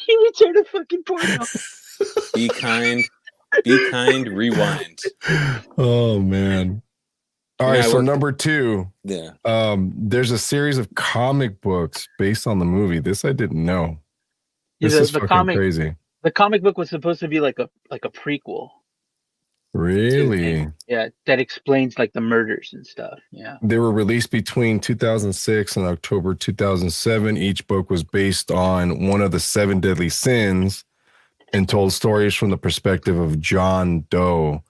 he returned a fucking porno. Be kind, rewind. Oh man. All right, so number 2. Yeah. There's a series of comic books based on the movie. This I didn't know. This is fucking crazy. The comic book was supposed to be like a prequel. Really? Yeah, that explains the murders and stuff. Yeah. They were released between 2006 and October 2007. Each book was based on one of the 7 deadly sins and told stories from the perspective of John Doe,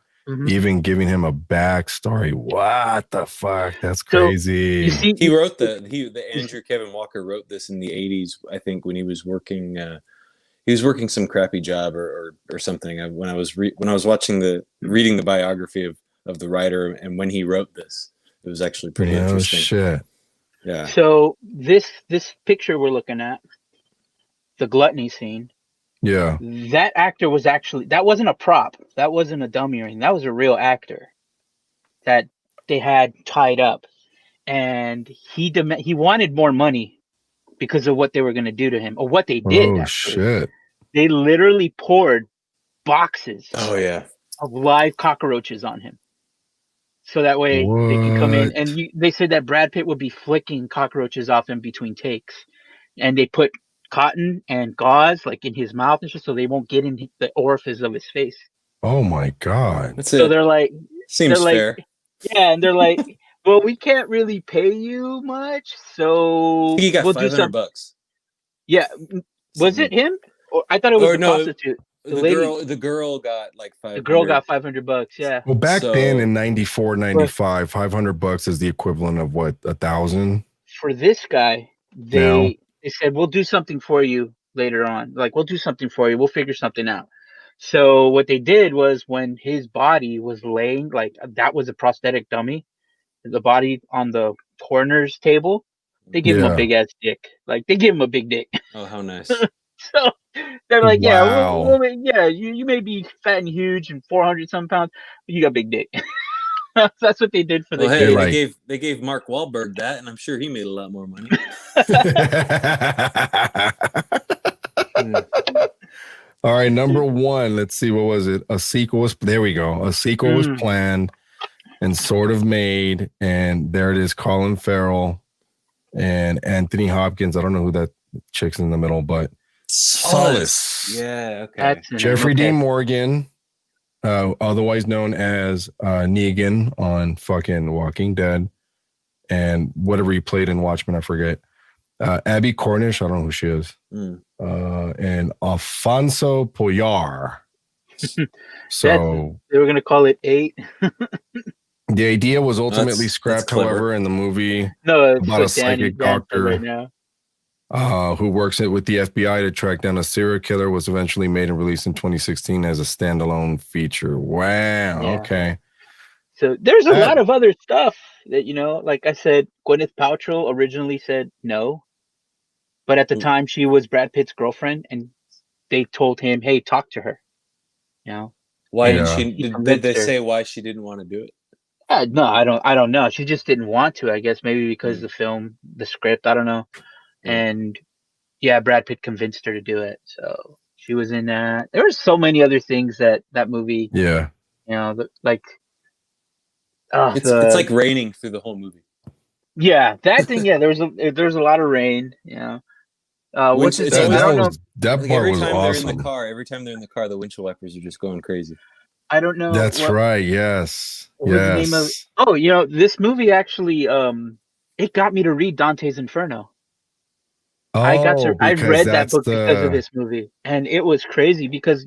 even giving him a backstory. What the fuck? That's crazy. He wrote the Andrew Kevin Walker wrote this in the 80s, I think, when he was working some crappy job or something. When I was reading the biography of the writer, and when he wrote this, it was actually pretty interesting. Shit. Yeah. So this picture we're looking at, the gluttony scene. Yeah. That actor that wasn't a prop. That wasn't a dummy or anything. That was a real actor that they had tied up, and he wanted more money because of what they were going to do to him, or what they did. Oh shit. They literally poured boxes of live cockroaches on him. So that way they can come in. And they said that Brad Pitt would be flicking cockroaches off him between takes. And they put cotton and gauze in his mouth and shit, so they won't get in the orifice of his face. Oh my God. That's so it. They're like, seems fair. Yeah, and they're like, well, we can't really pay you much, so He got we'll $500. Yeah. Was it him? Or I thought it was a prostitute. The lady, the girl got like the girl 500. got $500. Yeah. Well, back So- then in 94, 95, $500 is the equivalent of what, 1,000? For this guy, Now? they said we'll do something for you later on. Like we'll do something for you. We'll figure something out. So what they did was when his body was laying, like that was a prosthetic dummy, the body on the coroner's table, they give him a Yeah. big ass dick. Like they give him a big dick. Oh, how nice. So they're like, yeah, Wow. yeah, you may be fat and huge and 400 some pounds, but you got big dick. That's what they did for Well, the hey, kid. like- they gave Mark Wahlberg that, and I'm sure he made a lot more money. All right, number one. Let's see, what was it? A sequel was there. We go. A sequel was planned and sort of made, and there it is. Colin Farrell and Anthony Hopkins. I don't know who that chick's in the middle, but Solace. Yeah, okay. That's Jeffrey okay. Dean Morgan, otherwise known as Negan on fucking Walking Dead, and whatever he played in Watchmen, I forget. Abby Cornish, I don't know who she is. And Alfonso Poyar. So They were gonna call it 8. the idea was ultimately That's scrapped, clever. however, in the movie No, it's about a what psychic Dan said doctor right now. who works with the FBI to track down a serial killer, was eventually made and released in 2016 as a standalone feature. Wow. Yeah. Okay. So there's a lot of other stuff that, like I said, Gwyneth Paltrow originally said no, but at the time she was Brad Pitt's girlfriend, and they told him, "Hey, talk to her." Why Yeah. didn't He did convinced they her. say why she didn't want to do it? No, I don't know. She just didn't want to. I guess maybe because the film, the script, I don't know. And yeah, Brad Pitt convinced her to do it, so she was in that. There were so many other things that movie, Yeah. like. It's like raining through the whole movie. Yeah, that thing. Yeah, there's a lot of rain. What's his It's name? I don't know. That Like part every was time awesome. they're in the car, the windshield wipers are just going crazy. I don't know. That's right. Yes. What was the name of? Oh, this movie actually. It got me to read Dante's Inferno. I read that book because of this movie, and it was crazy because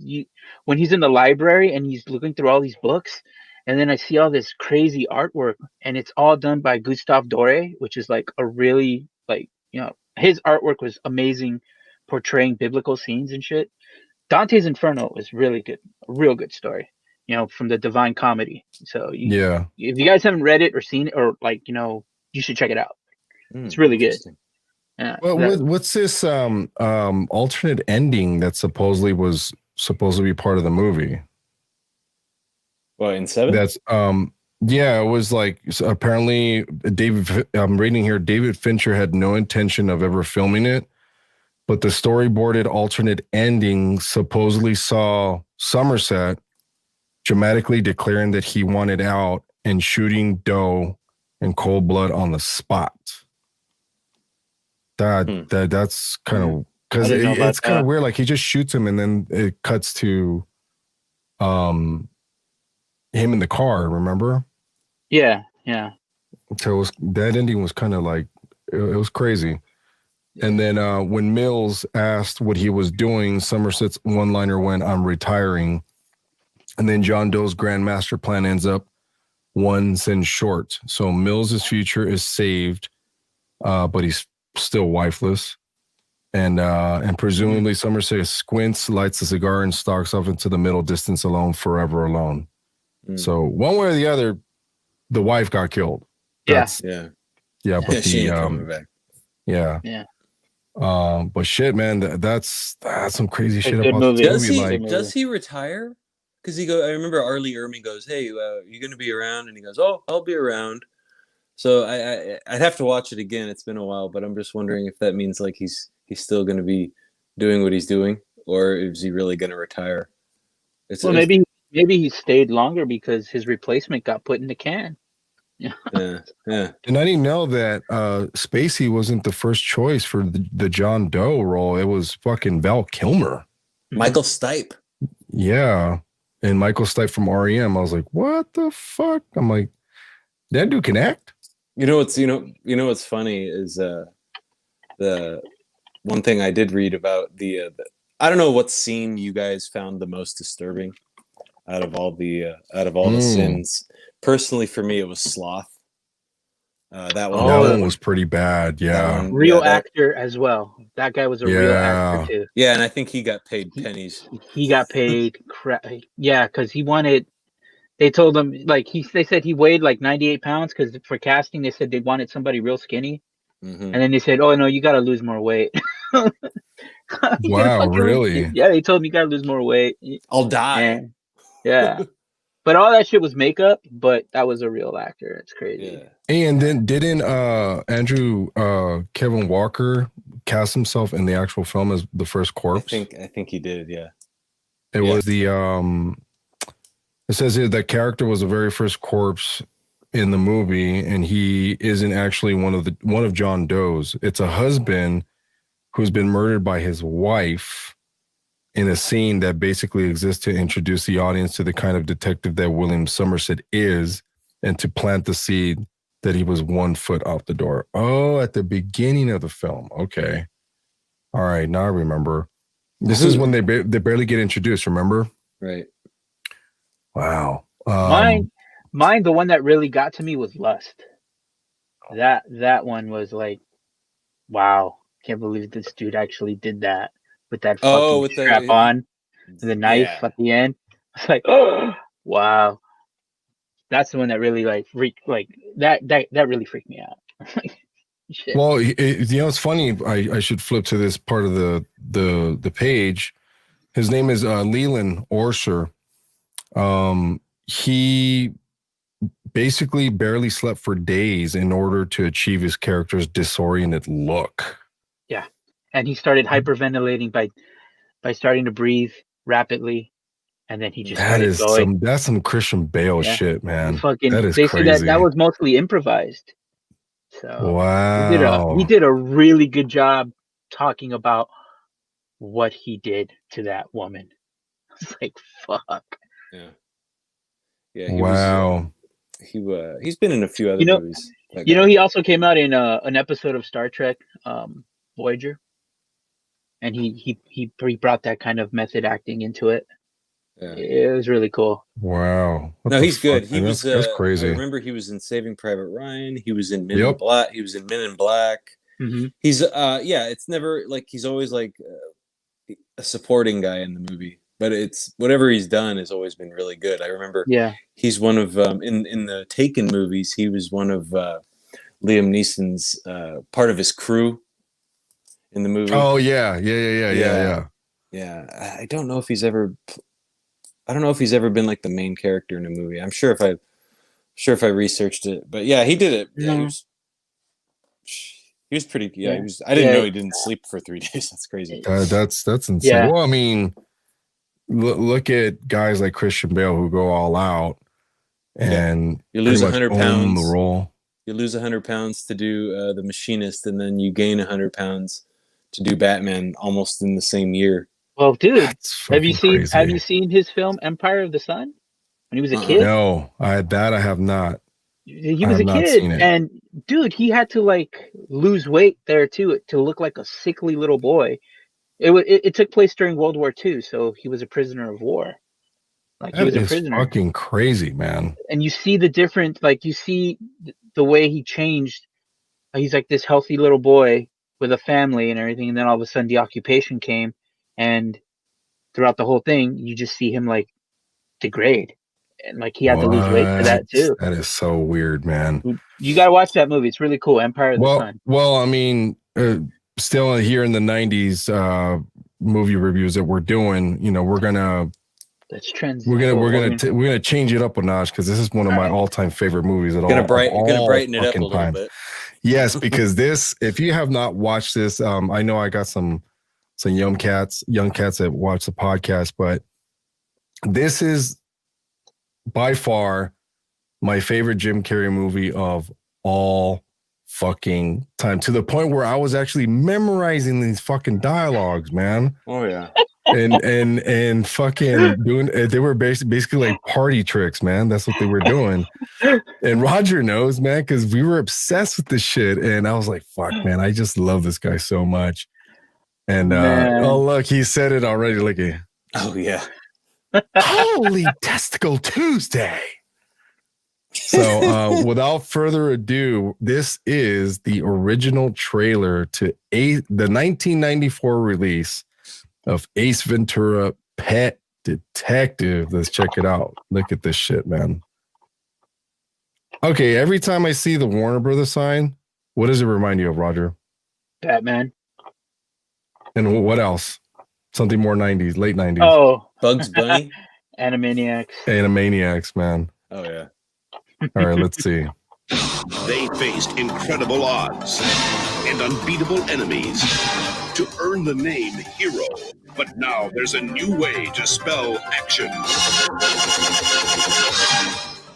when he's in the library and he's looking through all these books, and then I see all this crazy artwork, and it's all done by Gustave Doré, which is like a really his artwork was amazing, portraying biblical scenes and shit. Dante's Inferno was really good, a real good story, from the Divine Comedy. So if you guys haven't read it or seen it, or you should check it out. It's really good. Well, what's this alternate ending that supposedly was supposed to be part of the movie? Well, in 7? That's it was like, so apparently I'm reading here, David Fincher had no intention of ever filming it, but the storyboarded alternate ending supposedly saw Somerset dramatically declaring that he wanted out and shooting Doe in cold blood on the spot. That's kind of, because it's kind of weird. Like he just shoots him and then it cuts to him in the car, remember? Yeah. So that ending was kind of like, it was crazy. And then when Mills asked what he was doing, Somerset's one-liner went, "I'm retiring." And then John Doe's grand master plan ends up one cent short. So Mills's future is saved, but he's still wifeless. And presumably Somerset squints, lights a cigar, and stalks off into the middle distance alone, forever alone. So one way or the other, the wife got killed. Yeah. But she ain't coming back. Yeah. But shit, man, that's some crazy shit good about movie. this movie. Does he retire? Because I remember Arlie Ermey goes, "Hey, you going to be around?" And he goes, "Oh, I'll be around." So I'd have to watch it again. It's been a while, but I'm just wondering if that means like he's still going to be doing what he's doing, or is he really going to retire? Maybe he stayed longer because his replacement got put in the can. Yeah. And I didn't know that Spacey wasn't the first choice for the John Doe role. It was fucking Val Kilmer. Michael Stipe. Yeah. And Michael Stipe from REM. I was like, what the fuck? I'm like, that dude can act? What's funny is the one thing I did read about I don't know what scene you guys found the most disturbing out of all the sins. Personally, for me, it was sloth. That one. That Oh, one was pretty bad. That Yeah. one, real actor as well. That guy was a real actor Yeah. too. Yeah, and I think he got paid pennies. He got paid crap. Yeah, because he wanted. They told him like they said he weighed like 98 pounds because for casting they said they wanted somebody real skinny, Mm-hmm. and then they said, "Oh no, you got to lose more weight." Wow, really? Yeah, they told him you got to lose more weight. I'll die. And yeah, but all that shit was makeup. But that was a real actor. It's crazy. Yeah. And then didn't Andrew Kevin Walker cast himself in the actual film as the first corpse? I think he did. Yeah. It was the it says here that character was the very first corpse in the movie, and he isn't actually one of John Doe's. It's a husband who's been murdered by his wife in a scene that basically exists to introduce the audience to the kind of detective that William Somerset is, and to plant the seed that he was 1 foot off the door. Oh, at the beginning of the film. Okay. All right. Now I remember. This is when they barely get introduced, remember? Right. Wow. Mine, the one that really got to me was Lust. That one was like, wow, can't believe this dude actually did that with that fucking strap on, the knife at the end. It's like, oh wow, that's the one that really like freaked, like that really freaked me out. Shit. Well, it's funny. I should flip to this part of the page. His name is Leland Orser. He basically barely slept for days in order to achieve his character's disoriented look. Yeah, and he started hyperventilating by starting to breathe rapidly, and then he just started going. That's some Christian Bale shit, man. That is they crazy. said that was mostly improvised. So wow, he did a really good job talking about what he did to that woman. It's like fuck. Yeah. Yeah. He's been in a few other movies. He also came out in an episode of Star Trek, Voyager, and he brought that kind of method acting into it. Yeah. It was really cool. Wow. No, he's good. He was that's crazy. I remember he was in Saving Private Ryan. He was in Men in Black. He was in Men in Black. Mm-hmm. He's it's never like he's always like a supporting guy in the movie, but it's whatever he's done has always been really good. I remember he's one of in the Taken movies, he was one of Liam Neeson's part of his crew in the movie. Oh yeah. I don't know if he's ever been like the main character in a movie. I'm sure if I researched it, but yeah, he did it. Yeah, he was pretty. Yeah, he was. I didn't know he didn't sleep for 3 days. That's crazy. That's insane. Yeah. Well, I mean, look at guys like Christian Bale who go all out, and you lose 100 pounds. The role. You lose 100 pounds to do The Machinist, and then you gain 100 pounds to do Batman almost in the same year. Well, dude, have you seen his film Empire of the Sun when he was a kid? No, I have not. He was a kid, and dude, he had to like lose weight there too to look like a sickly little boy. It took place during World War II, so he was a prisoner of war. Like he was a prisoner. Fucking crazy, man. And you see the difference, like you see the way he changed. He's like this healthy little boy with a family and everything, and then all of a sudden the occupation came, and throughout the whole thing, you just see him like degrade. And like he had to lose weight for that too. That is so weird, man. You got to watch that movie. It's really cool. Empire of the Sun. Well, I mean, still here in the 90s movie reviews that we're doing, we're gonna change it up a notch because this is one of my all-time favorite movies at all. Gonna brighten it up a little bit. Yes, because if you have not watched this, I know I got some young cats that watch the podcast, but this is by far my favorite Jim Carrey movie of all fucking time, to the point where I was actually memorizing these fucking dialogues, man. Oh yeah. And fucking doing, they were basically like party tricks, man. That's what they were doing. And Roger knows, man, because we were obsessed with this shit. And I was like, fuck, man, I just love this guy so much. And Man. oh look, he said it already. Look at Oh yeah. Holy Testicle Tuesday. So without further ado, this is the original trailer to the 1994 release of Ace Ventura Pet Detective. Let's check it out. Look at this shit, man. Okay, every time I see the Warner Brothers sign, what does it remind you of, Roger? Batman. And what else? Something more 90s, late 90s. Oh, Bugs Bunny. Animaniacs. Animaniacs, man. Oh yeah. All right, let's see. They faced incredible odds and unbeatable enemies to earn the name hero. But now there's a new way to spell action.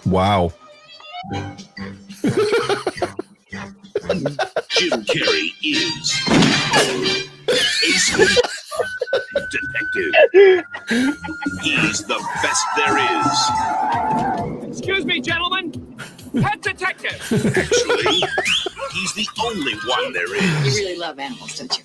Wow. Jim Carrey is Ace Ventura Detective. He's the best there is. Excuse me, gentlemen. Pet detective. Actually, he's the only one there You is. really love animals, don't you?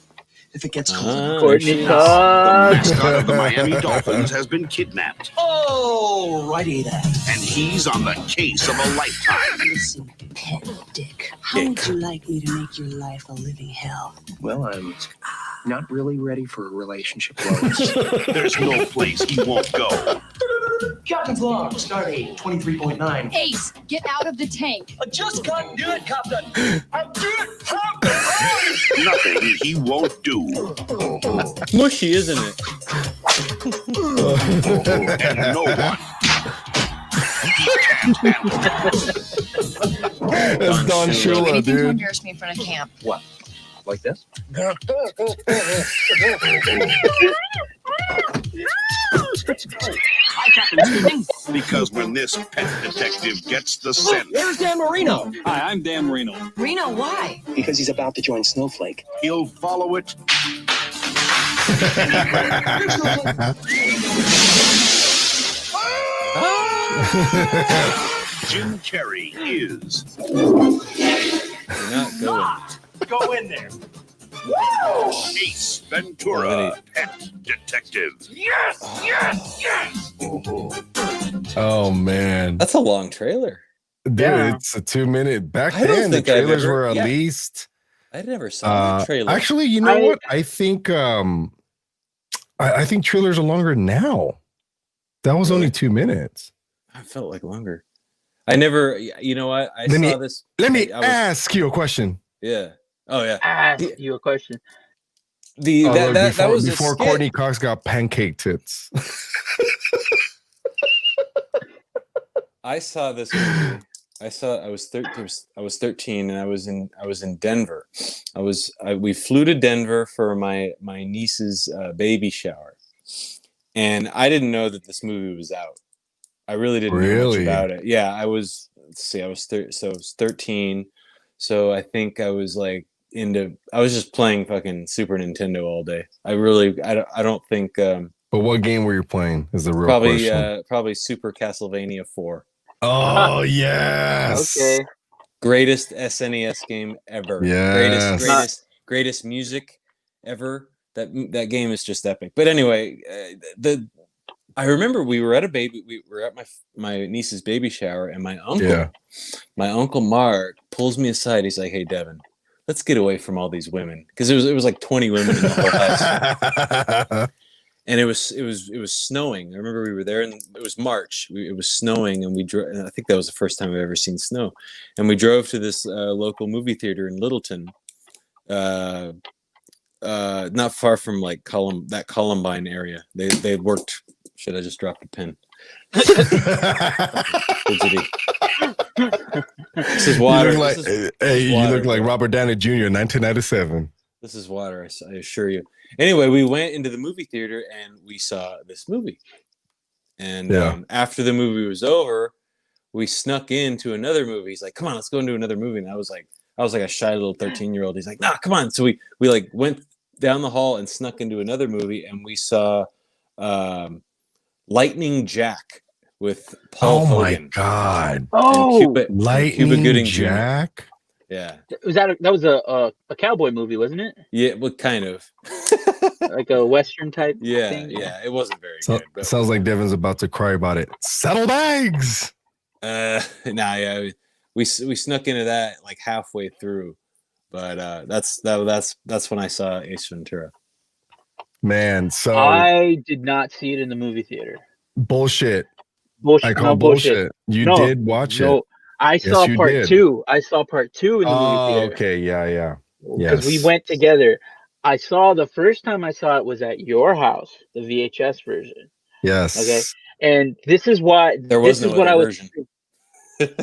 If it gets cold. Courtney The Cox. mascot of the Miami Dolphins has been kidnapped, Oh, righty then. and he's on the case of a lifetime. Listen, pet Dick, how would you like me to make your life a living hell? Well, I'm not really ready for a relationship, Lois. There's no place he won't go. Captain's log, stardate 23.9. Ace, get out of the tank. I just can't do it, Captain. I do it, Captain. Nothing he won't do. Mushy, isn't it? And no one he can't handle. That's Don Shula, Anything to dude. embarrass me in front of camp. What? Like this? Hi, Captain speaking. Because when this pet detective gets the scent, There's Dan Marino. Hi, I'm Dan Marino. Reno, why? Because he's about to join Snowflake. he'll follow it. Jim Carrey is You're not going. Go in there. Ace Ventura, Pet Detective. Yes, yes, yes. Oh man, That's a long trailer. dude, Yeah. it's a 2-minute. Back I don't then, the think I've trailers ever- were at yeah. least. I never saw the trailer. Actually, you know I- what? I think I think trailers are longer now. That was only Really? 2 minutes. I felt like longer. I never. You know what? I Let me- saw this. Let me I was- ask you a question. Yeah. Oh yeah. Ask you a question. The Oh, look, that was before a skit. Courtney Cox got pancake tits. I saw this movie. I was 13 and I was in Denver. We flew to Denver for my niece's baby shower. And I didn't know that this movie was out. I really didn't know much Really? about it. Yeah, I was 13. So I think I was like I was just playing fucking Super Nintendo all day. I don't think But what game were you playing? Is the real question. probably Super Castlevania 4. Oh yes. Okay. Greatest SNES game ever. Yes. Greatest music ever. That game is just epic. But anyway, I remember we were at my niece's baby shower, and my uncle Mark pulls me aside. He's like, "Hey, Devin, let's get away from all these women," because it was like 20 women in the whole house. And it was snowing. I remember we were there, and it was March. It was snowing, and we drove. I think that was the first time I've ever seen snow. And we drove to this local movie theater in Littleton, not far from like that Columbine area. They worked. Shit, I just dropped a pin. This is water. You look like Robert Downey Jr. in 1997. This is water, I assure you. Anyway, we went into the movie theater and we saw this movie. And after the movie was over, we snuck into another movie. He's like, "Come on, let's go into another movie." And I was like a shy little 13-year-old. He's like, "Nah, come on." So we like went down the hall and snuck into another movie, and we saw Lightning Jack with Paul Hogan. My God. Oh, Cuba Lightning Gooding Jr. Jack. Yeah. That was a cowboy movie, wasn't it? Yeah, well, kind of. Like a western type Yeah, thing. yeah. It wasn't very So, good, but sounds like Devin's about to cry about it. Settle bags. nah, yeah. We snuck into that like halfway through, but that's when I saw Ace Ventura. Man, so I did not see it in the movie theater. bullshit. Bullshit. I call No bullshit. You No, did watch no. it. I Yes, saw you part did. 2. I saw part 2 in the movie Oh, theater. okay. Yeah. Because we Yes. went together. I saw the first time I saw it was at your house, the VHS version. Yes. Okay. And this is why There was no what other I was version.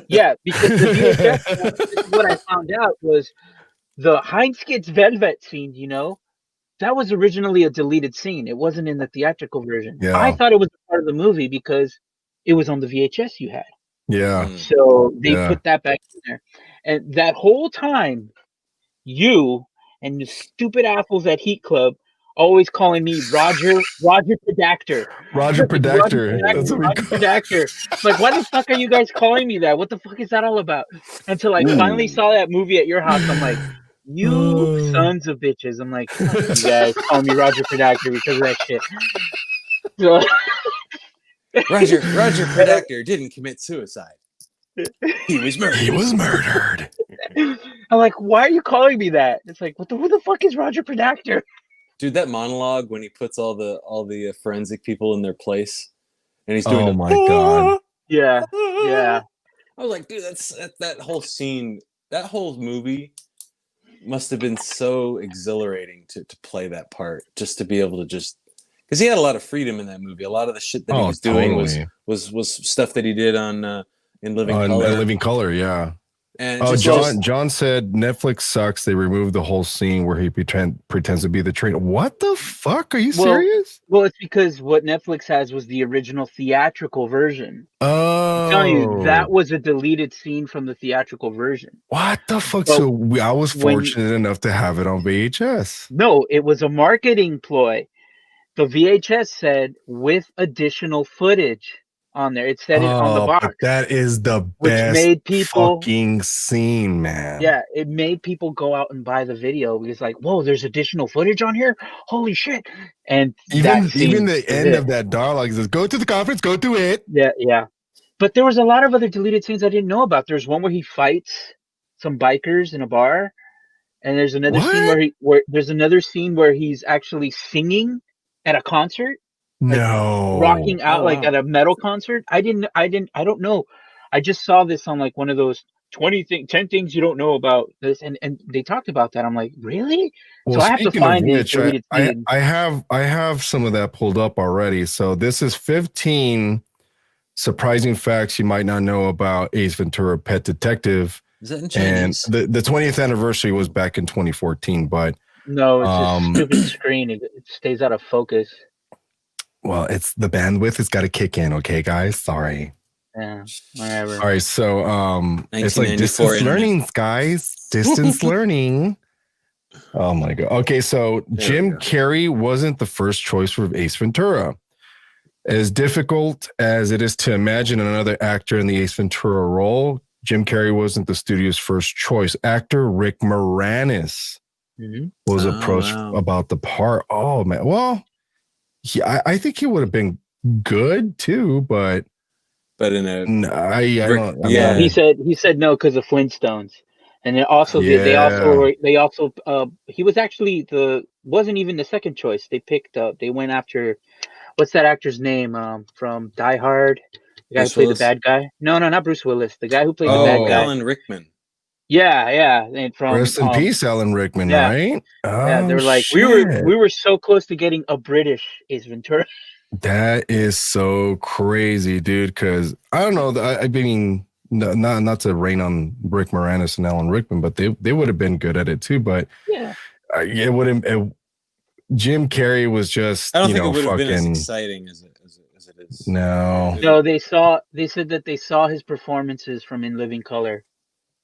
Yeah, because the VHS one, this is what I found out was the Heinz-Gitz Velvet scene, that was originally a deleted scene. It wasn't in the theatrical version. I Yeah. thought it was a part of the movie because it was on the VHS you had. Yeah. So they Yeah. put that back in there. And that whole time, you and the stupid apples at Heat Club always calling me Roger Predactor. Roger Predactor. That's what we Roger call Predactor. Like, why the fuck are you guys calling me that? What the fuck is that all about? Until I finally saw that movie at your house, I'm like, you sons of bitches. I'm like, fuck you guys calling me Roger Predactor because of that shit. So, Roger Predactor didn't commit suicide. He was murdered. He was murdered. I'm like, why are you calling me that? It's like, who the fuck is Roger Predactor? Dude, that monologue when he puts all the forensic people in their place, and he's doing my god. Yeah. I was like, dude, that whole scene, that whole movie must have been so exhilarating to play that part, just to be able to because he had a lot of freedom in that movie. A lot of the shit that he was doing was stuff that he did on in Living Color. Living Color, yeah. And John said Netflix sucks. They removed the whole scene where he pretends to be the trainer. What the fuck? Are you serious? Well, it's because what Netflix has was the original theatrical version. Oh, I'm telling you, that was a deleted scene from the theatrical version. What the fuck? But So I was fortunate enough to have it on VHS. No, it was a marketing ploy. The VHS said with additional footage on there. It said it on the box. But that is the best made people fucking scene, man. Yeah, it made people go out and buy the video because, like, whoa, there's additional footage on here. Holy shit! And even the end of that dialogue says, "Go to the conference, go to it." Yeah. But there was a lot of other deleted scenes I didn't know about. There's one where he fights some bikers in a bar, and there's another scene there's another scene where he's actually singing at a concert. No, rocking out at a metal concert. I don't know. I just saw this on like one of those 10 things you don't know about this, and they talked about that. I'm like, really? Well, so I have to find these deleted scenes. I have some of that pulled up already. So this is 15 surprising facts you might not know about Ace Ventura: Pet Detective. Is that in Chinese? And the 20th anniversary was back in 2014, but no, it's a stupid screen. It stays out of focus. Well, it's the bandwidth has got to kick in, okay, guys? Sorry. Yeah, whatever. All right, so it's like distance learning, guys. Distance learning. Oh my god. Okay, so Jim Carrey wasn't the first choice for Ace Ventura. As difficult as it is to imagine another actor in the Ace Ventura role, Jim Carrey wasn't the studio's first choice. Actor Rick Moranis was approached about the part. Oh man, well. I think he would have been good too, but in a he said no because of Flintstones, and it also they also he was actually wasn't even the second choice. They went after what's that actor's name from Die Hard, the guy who played the bad guy. No, not Bruce Willis, the guy who played the bad guy. Alan Rickman. Yeah, and from rest in peace, Alan Rickman, right? Yeah, they're like we were so close to getting a British Ace Ventura. That is so crazy, dude. Because I don't know. I mean, not to rain on Rick Moranis and Alan Rickman, but they would have been good at it too. But it wouldn't. Jim Carrey was just I don't think it would have been as exciting as it is. No, they said that they saw his performances from In Living Color.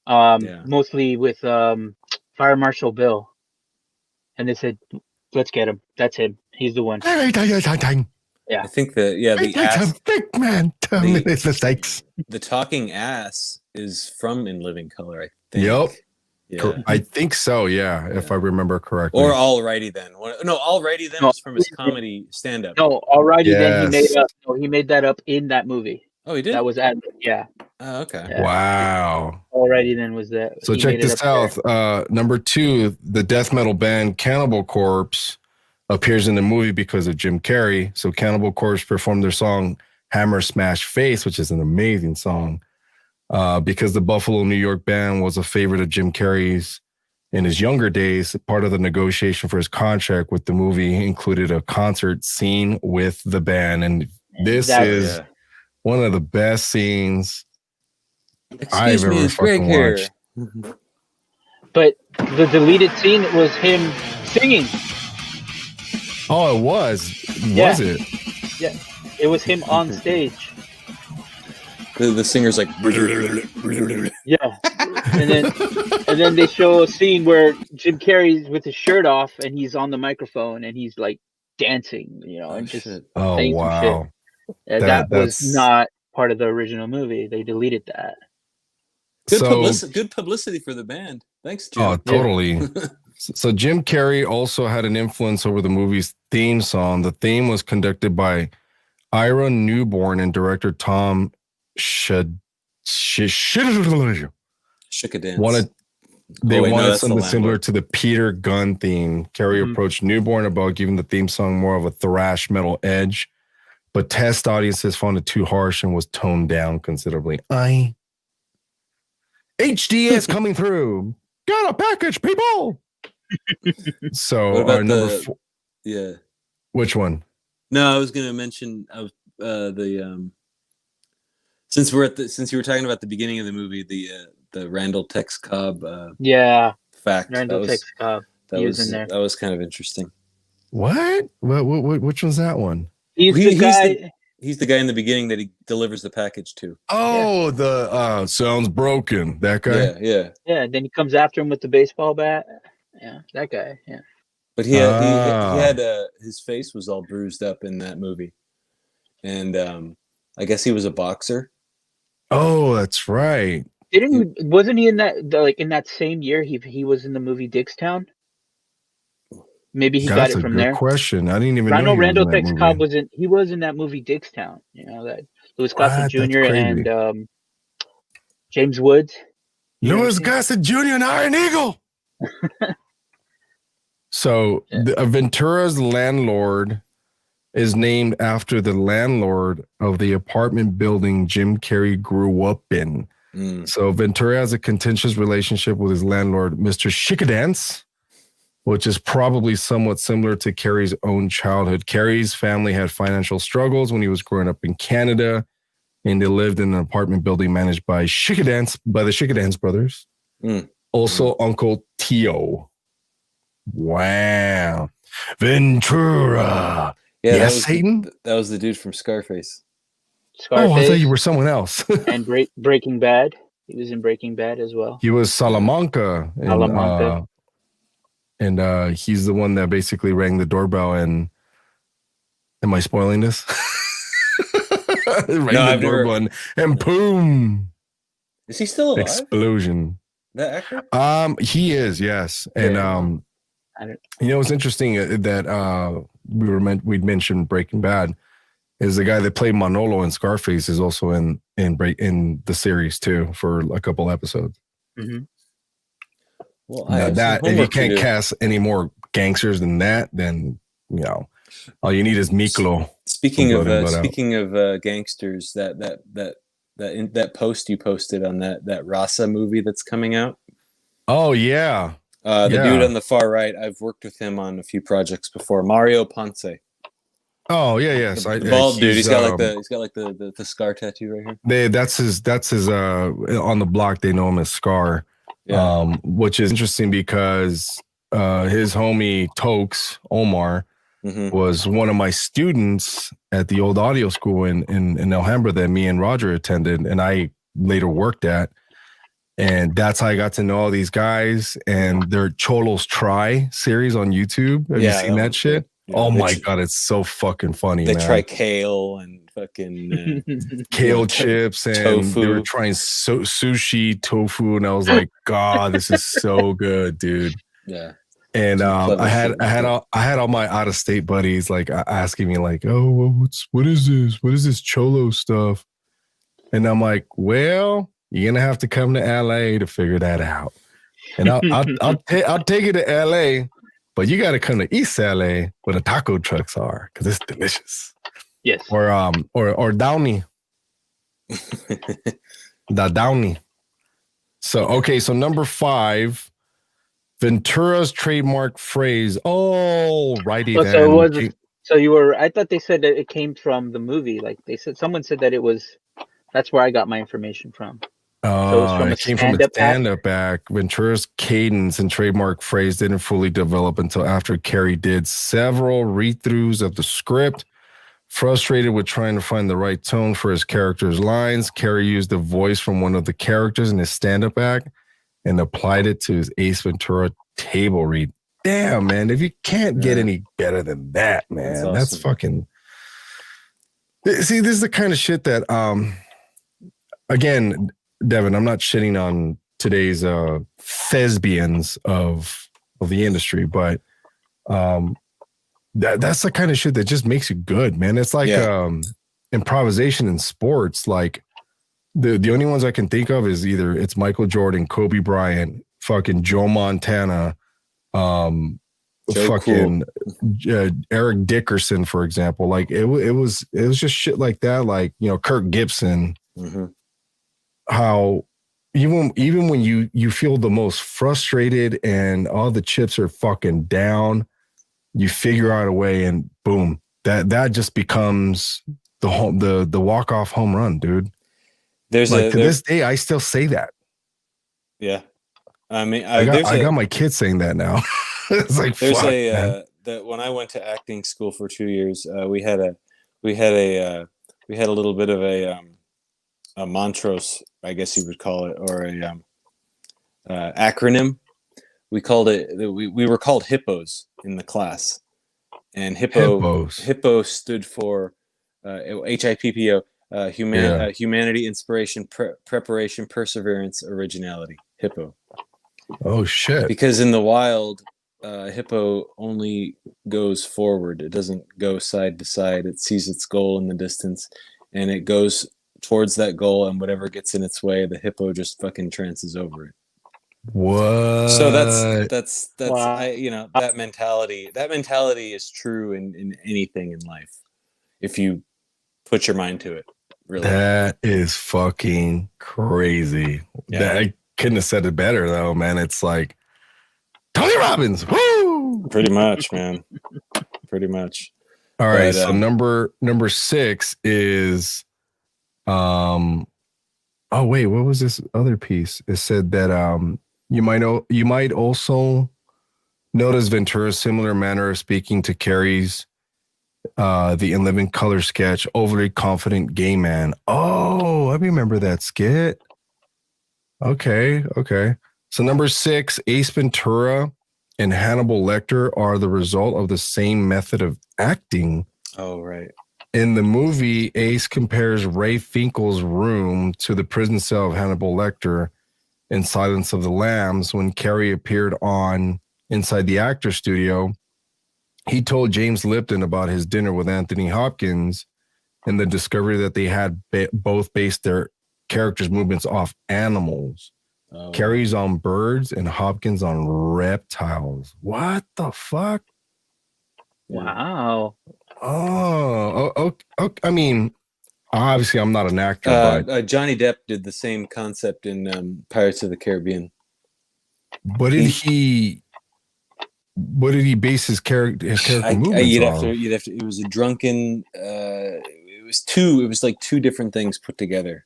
Mostly with Fire Marshal Bill, and they said, "Let's get him. That's him. He's the one." Yeah, I think the big man terminates mistakes. The talking ass is from In Living Color. I think. Yep. Yeah. I think so. Yeah, if I remember correctly. Or Alrighty Then. No, Alrighty Then No, was from his comedy stand-up. No, alrighty then Yes. he made that up in that movie. Oh, he did? That was at yeah. Oh, okay. Yeah. Wow. Alrighty then was that. So he check made it this up there. out. Number 2, the death metal band Cannibal Corpse appears in the movie because of Jim Carrey. So Cannibal Corpse performed their song Hammer Smash Face, which is an amazing song, because the Buffalo, New York band was a favorite of Jim Carrey's in his younger days. Part of the negotiation for his contract with the movie included a concert scene with the band. And this is one of the best scenes I've ever fucking watched. But the deleted scene was him singing. Oh, it was. Was it? Yeah, it was him on stage. The singer's like, yeah, and then they show a scene where Jim Carrey's with his shirt off and he's on the microphone and he's like dancing, and just saying some shit. And that was not part of the original movie. They deleted that. Good publicity for the band. Thanks, Jim. Oh, totally. So Jim Carrey also had an influence over the movie's theme song. The theme was conducted by Ira Newborn and director Tom Shook a dance. They wanted something similar to the Peter Gunn theme. Carrey approached Newborn about giving the theme song more of a thrash metal edge, but test audiences found it too harsh and was toned down considerably. HDS coming through. Got a package, people. So number 4. Yeah. Which one? No, I was going to mention since you were talking about the beginning of the movie, the Randall Tex Cobb fact. Randall Tex Cobb. That was kind of interesting. What? Which one's that one? He's the guy in the beginning that he delivers the package to. Oh, the sounds broken. That guy. Yeah. And then he comes after him with the baseball bat. Yeah, that guy. Yeah. But he had his face was all bruised up in that movie, and I guess he was a boxer. Oh, that's right. Wasn't he in that in that same year he was in the movie Dickstown? Maybe he got it from there. Question. I didn't even know. Randall Tex Cobb was in that movie Dickstown. That Louis Gossett Jr. and James Woods. Louis Gossett Jr. and Iron Eagle. So Ventura's landlord is named after the landlord of the apartment building Jim Carrey grew up in. So Ventura has a contentious relationship with his landlord, Mr. Shikadance, which is probably somewhat similar to Carrey's own childhood. Carrey's family had financial struggles when he was growing up in Canada, and they lived in an apartment building managed by the Shikadance brothers. Also, Uncle Tio. Wow. Ventura. Yeah, yes, Satan? That was the dude from Scarface. Oh, I thought you were someone else. And Breaking Bad. He was in Breaking Bad as well. He was Salamanca. And he's the one that basically rang the doorbell. And am I spoiling this? Rang the doorbell and boom. Is he still alive? Explosion. That actor? He is, yes. And it's interesting that we'd mentioned Breaking Bad. Is the guy that played Manolo in Scarface is also in the series too for a couple episodes. Mm-hmm. Well, if you can't cast any more gangsters than that, then all you need is Miklo. Speaking of gangsters, that post you posted on that Rasa movie that's coming out. Oh yeah, dude on the far right. I've worked with him on a few projects before. Mario Ponce. Oh yeah, yes. The bald dude. He's got the scar tattoo right here. That's his. On the block, they know him as Scar. Yeah. Which is interesting because his homie Tokes Omar was one of my students at the old audio school in Alhambra that me and Roger attended, and I later worked at. And that's how I got to know all these guys and their Cholos Try series on YouTube. Have you seen that shit? Yeah, oh my God, it's so fucking funny. They try kale and fucking kale chips, and tofu. they were trying sushi tofu, and I was like, God, this is so good, dude. Yeah. And Some I clever shit. had all my out of state buddies like asking me like, oh, well, what is this? What is this cholo stuff? And I'm like, well, you're gonna have to come to LA to figure that out. And I'll take you to LA, but you got to come to East LA where the taco trucks are because it's delicious. Yes. Or Downey, the Downey. So okay, so number 5. Ventura's trademark phrase. Oh, righty then. So you were. I thought they said that it came from the movie. Like they said, someone said that it was. That's where I got my information from. So It came from a stand-up act. Ventura's cadence and trademark phrase didn't fully develop until after Carey did several read-throughs of the script. Frustrated with trying to find the right tone for his character's lines, Carey used the voice from one of the characters in his stand-up act and applied it to his Ace Ventura table read. Damn, man. If you can't get any better than that, man, that's fucking... See, this is the kind of shit that, again, Devin, I'm not shitting on today's thespians of the industry, but that's the kind of shit that just makes you good, man. It's like improvisation in sports. Like the only ones I can think of is either it's Michael Jordan, Kobe Bryant, fucking Joe Montana, Eric Dickerson, for example. Like it was just shit like that. Like, you know, Kirk Gibson. Mm-hmm. How even when you feel the most frustrated and all the chips are fucking down, you figure out a way and boom, that just becomes the walk-off home run, dude. To this day, I still say that. Yeah. I mean, I got my kids saying that now. It's like, there's fuck, that when I went to acting school for 2 years, we had a little bit of a Montrose, I guess you would call it, or a acronym. We called it. We were called hippos in the class, and hippo stood for HIPPO, humanity, inspiration, preparation, perseverance, originality. Hippo. Oh shit! Because in the wild, hippo only goes forward. It doesn't go side to side. It sees its goal in the distance, and it goes towards that goal, and whatever gets in its way, the hippo just fucking trances over it. What? So that's wow. That mentality is true in anything in life if you put your mind to it. Really, that is fucking crazy. Yeah. I couldn't have said it better though, man. It's like Tony Robbins. Woo! Pretty much, man. Pretty much. All right, so number 6 is oh wait, what was this other piece? It said that you might also notice Ventura's similar manner of speaking to Carey's the In Living Color sketch, overly confident gay man. Oh, I remember that skit. Okay. So number 6, Ace Ventura and Hannibal Lecter are the result of the same method of acting. Oh, right. In the movie, Ace compares Ray Finkel's room to the prison cell of Hannibal Lecter in Silence of the Lambs. When Carey appeared on Inside the Actors Studio, he told James Lipton about his dinner with Anthony Hopkins and the discovery that they had both based their characters' movements off animals. Oh. Carey's on birds and Hopkins on reptiles. What the fuck? Wow. Oh, I mean, obviously I'm not an actor, but Johnny Depp did the same concept in Pirates of the Caribbean. What did he base his character movements you'd off? have to. It was a drunken. It was like two different things put together.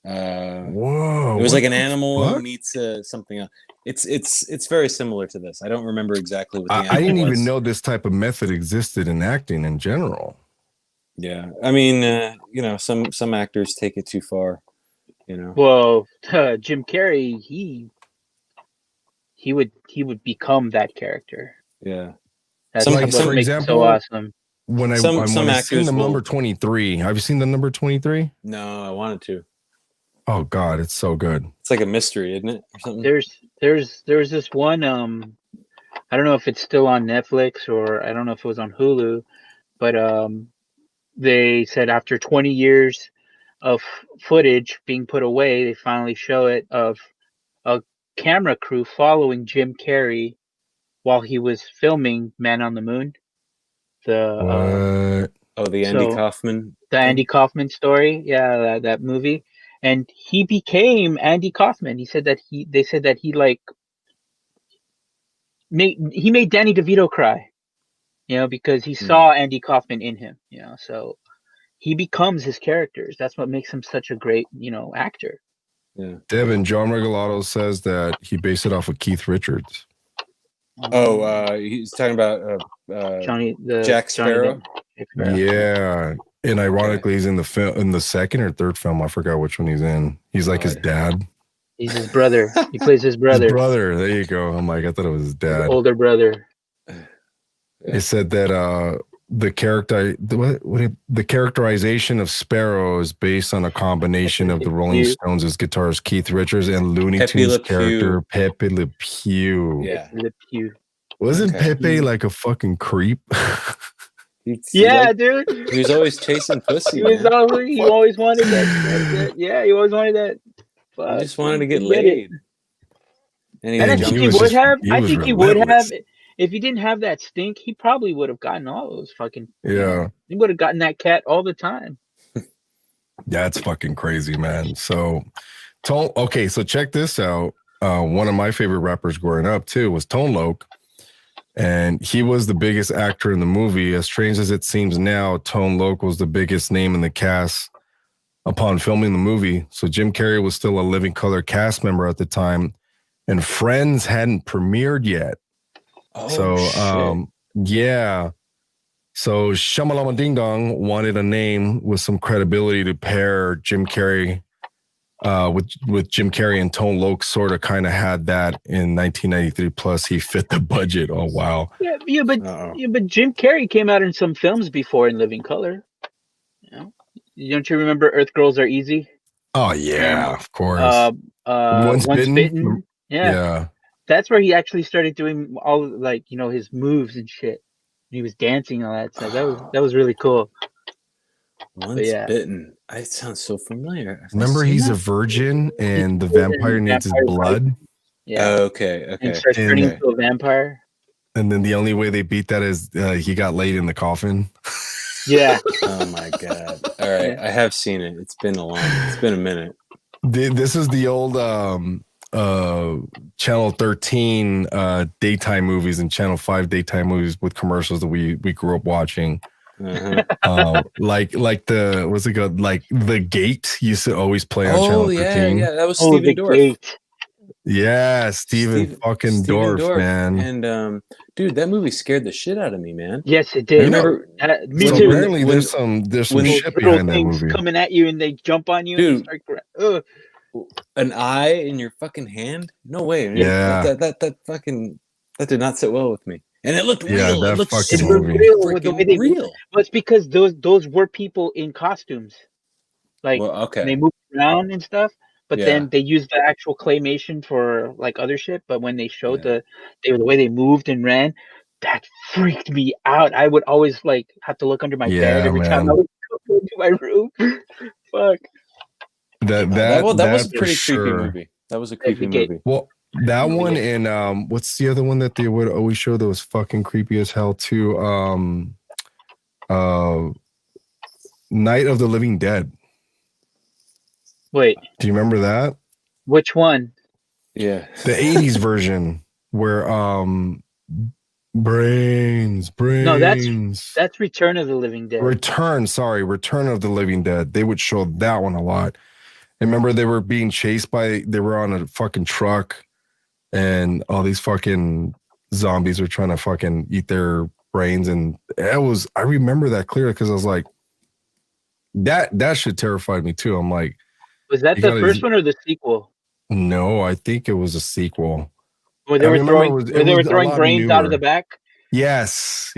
Whoa! It was like an animal meets something else. It's very similar to this. I don't remember exactly what the animal I didn't was. even know this type of method existed in acting in general. Yeah, I mean, some actors take it too far. Well, Jim Carrey, he would become that character. Yeah. That's what makes it so awesome. when Some I seen actors the will- number 23. Have you seen the number 23? No, I wanted to. Oh God, it's so good. It's like a mystery, isn't it, or something? There's this one. I don't know if it's still on Netflix or I don't know if it was on Hulu, but they said after 20 years of footage being put away, they finally show it of a camera crew following Jim Carrey while he was filming Man on the Moon. The the Andy Kaufman. The thing? Andy Kaufman story, yeah, that movie, and he became Andy Kaufman. They said that he like made Danny DeVito cry, because he saw Andy Kaufman in him, so he becomes his characters. That's what makes him such a great, actor. Yeah. Devin, John Regalado says that he based it off of Keith Richards. He's talking about Jack Sparrow. Yeah, and ironically, he's in the film in the second or third film. I forgot which one he's in. He's like his dad. He's his brother. He plays his brother. His brother. There you go. I'm like, I thought it was his dad. His older brother. It said that the characterization of Sparrow is based on a combination of the Rolling Stones' guitarist Keith Richards and Looney Tunes character Pepe Le Pew. Yeah. Le Pew. Wasn't Pepe like a fucking creep? Yeah, dude. He was always chasing pussy. He always wanted that. Yeah, he always wanted that. He just wanted to get laid. And I think he would have. I think he would have. If he didn't have that stink, he probably would have gotten all those fucking. Yeah. He would have gotten that cat all the time. That's fucking crazy, man. So, so check this out. One of my favorite rappers growing up too was Tone Loc, and he was the biggest actor in the movie. As strange as it seems now, Tone Loc was the biggest name in the cast upon filming the movie. So Jim Carrey was still a living color cast member at the time, and Friends hadn't premiered yet. So Shamalama Ding Dong wanted a name with some credibility to pair Jim Carrey with Jim Carrey, and Tone Loc sort of kind of had that in 1993. Plus, he fit the budget. Oh wow! Yeah, but Jim Carrey came out in some films before in living color. Don't you remember Earth Girls Are Easy? Oh yeah, of course. Once Bitten. Yeah. That's where he actually started doing all his moves and shit. He was dancing and all that stuff. That was really cool. Once Bitten. It sounds so familiar. Remember, he's a virgin and the vampire needs his blood. Yeah. Okay. And he starts turning into a vampire. And then the only way they beat that is he got laid in the coffin. Yeah. Oh my god. All right. I have seen it. It's been a minute. This is the old Channel 13 daytime movies and Channel 5 daytime movies with commercials that we grew up watching. Like the what's it called? Like The Gate used to always play on Channel 13. Yeah, that was Steven Dorff. Gate. Yeah, Steven Dorff, man. And dude, that movie scared the shit out of me, man. Yes, it did. Me so too. Apparently, there's some shit behind that movie. Coming at you and they jump on you. Dude, and an eye in your fucking hand? No way. Yeah. That did not sit well with me. And it looked real. That it looked fucking so movie. real. Well, it's because those were people in costumes. They moved around and stuff. But then they used the actual claymation for other shit. But when they showed the way they moved and ran, that freaked me out. I would always have to look under my bed every time I would go to my room. Fuck. That was a pretty creepy movie. That was a creepy movie. Well, that one and what's the other one that they would always show that was fucking creepy as hell too? Night of the Living Dead. Wait. Do you remember that? Which one? Yeah. The 80s version where brains. No, that's Return of the Living Dead. Return of the Living Dead. They would show that one a lot. I remember they were being chased they were on a fucking truck and all these fucking zombies were trying to fucking eat their brains. And I remember that clearly because I was like, that shit terrified me too. I'm like, was that the first one or the sequel? No, I think it was a sequel. Where they were throwing brains out of the back? Yes.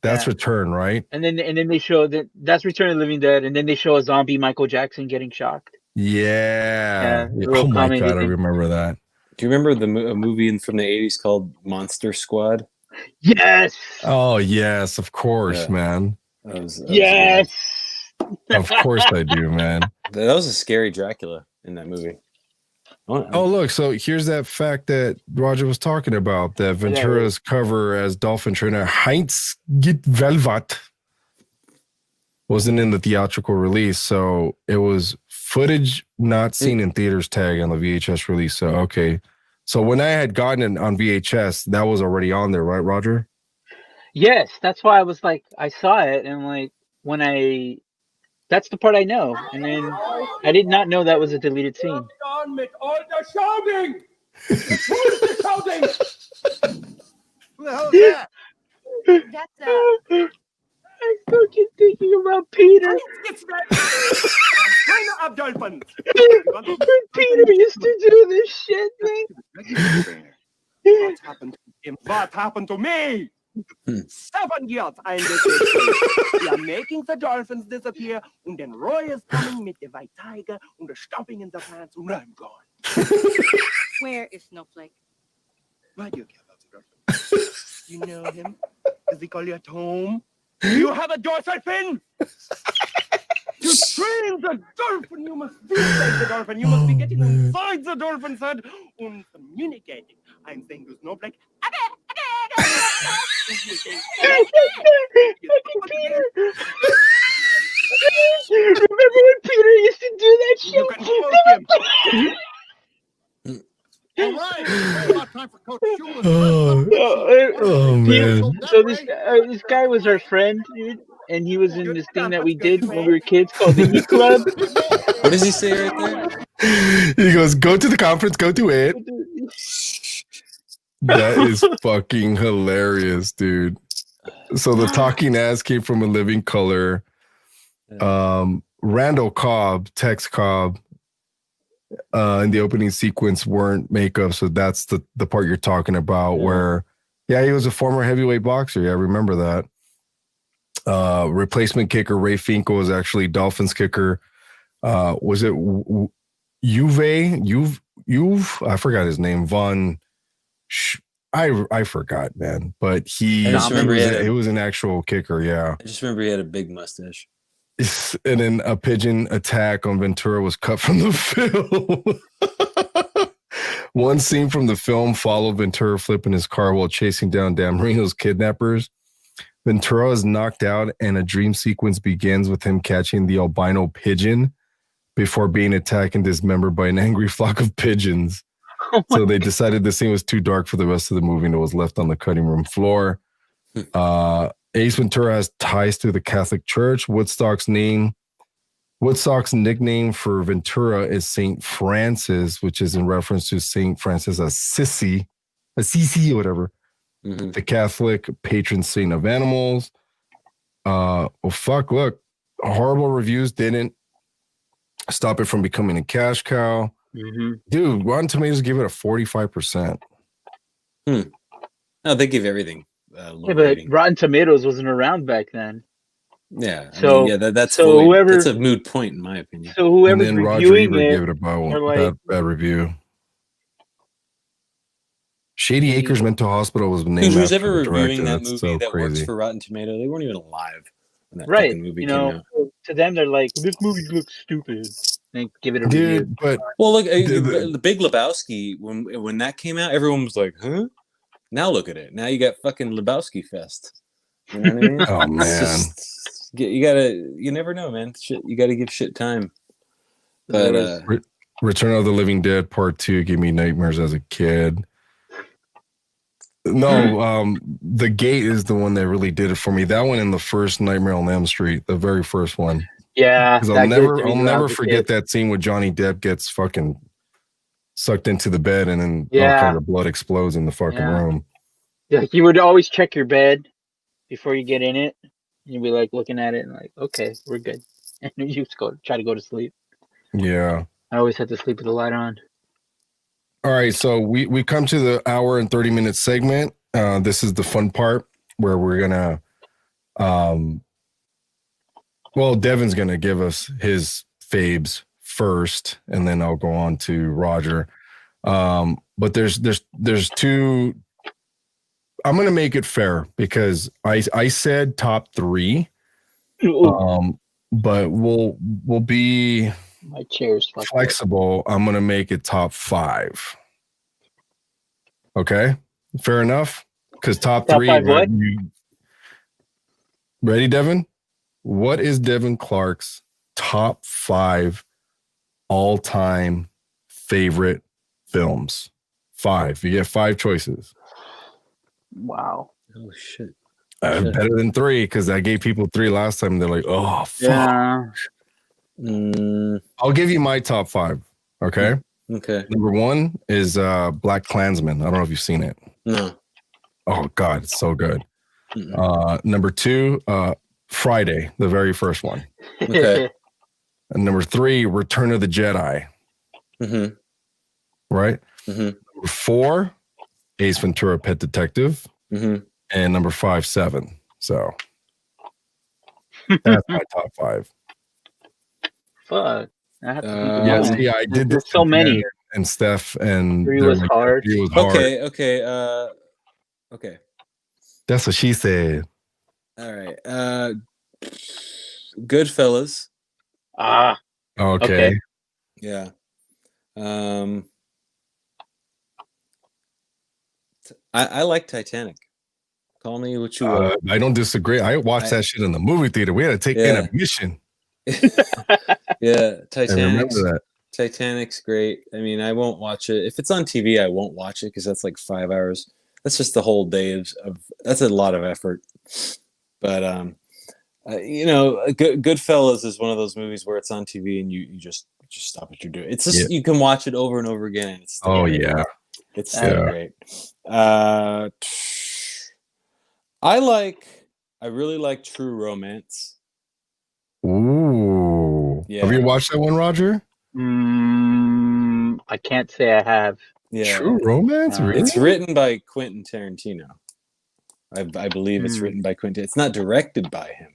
That's Return, right? And then they show that's Return of the Living Dead, and then they show a zombie Michael Jackson getting shocked. Yeah. a little Oh my comedy god, I thing. remember that. Do you remember a movie from the 80s called Monster Squad? Yes. Oh yes, of course, man. That was Yes. Of course I do, man. That was a scary Dracula in that movie. Oh, look. So here's that fact that Roger was talking about, that Ventura's cover as Dolphin Trainer Heinz Git Velvat wasn't in the theatrical release. So it was footage not seen in theaters tag on the VHS release. So, okay. So when I had gotten it on VHS, that was already on there, right, Roger? Yes, that's why I was like, I saw it, and like that's the part I know, and then I did not know that was a deleted scene. On mit all der shouting! Who is the shouting? Who the hell is that? That's I'm fucking thinking about Peter. It's that trainer of dolphins. Peter used to do this shit thing. What happened to him? What happened to me? 7 years I'm we are making the dolphins disappear, and then Roy is coming with the white tiger and the stomping in the pants, and I'm gone. Where is Snowflake? Why do you care about the dolphin? You know him? Does he call you at home? Do you have a dorsal fin? To train the dolphin, you must be like the dolphin. You must be getting inside the dolphin's head and communicating. I'm saying to Snowflake, Peter. Remember when Peter used to do that shit? You can quote him. All right, about time for Coach Schumann. Oh man. So this guy was our friend, dude, and he was in this thing that we did when we were kids called the Heat Club. What does he say right there? He goes, go to the conference, go to it. That is fucking hilarious, dude. So the talking ass came from A Living Color. Randall Cobb, Tex Cobb, in the opening sequence weren't makeup, so that's the part you're talking about, where he was a former heavyweight boxer. Yeah, I remember that. Replacement kicker Ray Finkel was actually Dolphins kicker. Was it Juve? I forgot his name. I forgot, man. But he was an actual kicker. Yeah, I just remember he had a big mustache. And then a pigeon attack on Ventura was cut from the film. One scene from the film followed Ventura flipping his car while chasing down Dan Marino's kidnappers. Ventura is knocked out, and a dream sequence begins with him catching the albino pigeon before being attacked and dismembered by an angry flock of pigeons. So they decided the scene was too dark for the rest of the movie, and it was left on the cutting room floor. Ace Ventura has ties to the Catholic Church. Woodstock's nickname for Ventura is Saint Francis, which is in reference to Saint Francis Assisi or whatever, the Catholic patron saint of animals. Look, horrible reviews didn't stop it from becoming a cash cow. Dude, Rotten Tomatoes give it a 45%. No, they give everything. But Rotten Tomatoes wasn't around back then. Yeah. So that's a moot point in my opinion. So whoever's and then reviewing Roger Ebert it, gave it a bad review. Shady Acres Mental Hospital was named. Who's after ever the reviewing director. that That's movie so works crazy. for Rotten Tomato? They weren't even alive when that right? fucking movie You came know, out. to them they're like, this movie looks stupid. They give it a Dude, review. but Well, look, the Big Lebowski, when that came out, everyone was like, "Huh?" Now look at it. Now you got fucking Lebowski Fest. You know what I mean? Oh man, you never know, man. Shit, you gotta give shit time. But Return of the Living Dead Part 2 gave me nightmares as a kid. No, The Gate is the one that really did it for me. That one in the first Nightmare on Elm Street, the very first one. Yeah, because I'll never forget that scene where Johnny Depp gets fucking sucked into the bed and then all kind of blood explodes in the fucking room. Yeah, you would always check your bed before you get in it. You'd be like looking at it and like, okay, we're good. And you just try to go to sleep. Yeah. I always had to sleep with the light on. All right, so we come to the hour and 30-minute segment. This is the fun part where we're gonna Well, Devin's gonna give us his faves first, and then I'll go on to Roger. But there's two. I'm gonna make it fair because I said top 3. But we'll be my chair's flexible. I'm gonna make it top 5. Okay, fair enough. Because top 3. What? Ready, Devin? What is Devin Clarke's top 5 all-time favorite films? 5. You get 5 choices. Wow. Oh shit. Better than 3 because I gave people 3 last time. They're like, oh, fuck. Yeah. I'll give you my top 5. Okay. Okay. Number 1 is Black Klansman. I don't know if you've seen it. No. Oh God, it's so good. Number 2, Friday, the very first one. Okay. And number 3, Return of the Jedi. Mm-hmm. Right. Mm-hmm. Number 4, Ace Ventura: Pet Detective. Mm-hmm. And number 5, 7. So that's my top 5. Fuck. I have to yes, yeah, I did. There's so many. And Steph and 3 was hard. 3 was hard. Okay. Okay. That's what she said. All right. Goodfellas. Okay. Yeah. I like Titanic. Call me what you want. I don't disagree. I watched that shit in the movie theater. We had to take intermission. Yeah, Titanic's great. I mean, I won't watch it. If it's on TV, I won't watch it because that's like 5 hours. That's just the whole day of that's a lot of effort. But Goodfellas is one of those movies where it's on TV and you just stop what you're doing. It's just you can watch it over and over again. And it's still great. It's still great. I really like True Romance. Ooh. Yeah. Have you watched that one, Roger? I can't say I have. Yeah. True Romance? Really? It's written by Quentin Tarantino. I believe it's written by Quentin. It's not directed by him.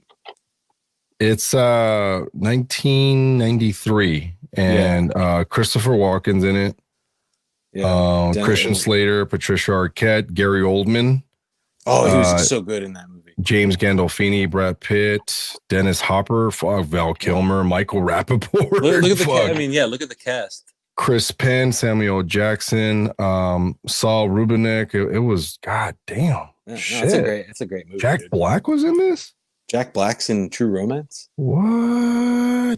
It's 1993, and Christopher Walken's in it. Yeah. Christian Slater, Patricia Arquette, Gary Oldman. Oh, he was so good in that movie. James Gandolfini, Brad Pitt, Dennis Hopper, Val Kilmer, Michael Rappaport. Look at the look at the cast. Chris Penn, Samuel Jackson, Saul Rubinek. It was goddamn. Yeah, it's a great movie. Jack Black was in this? Jack Black's in True Romance? What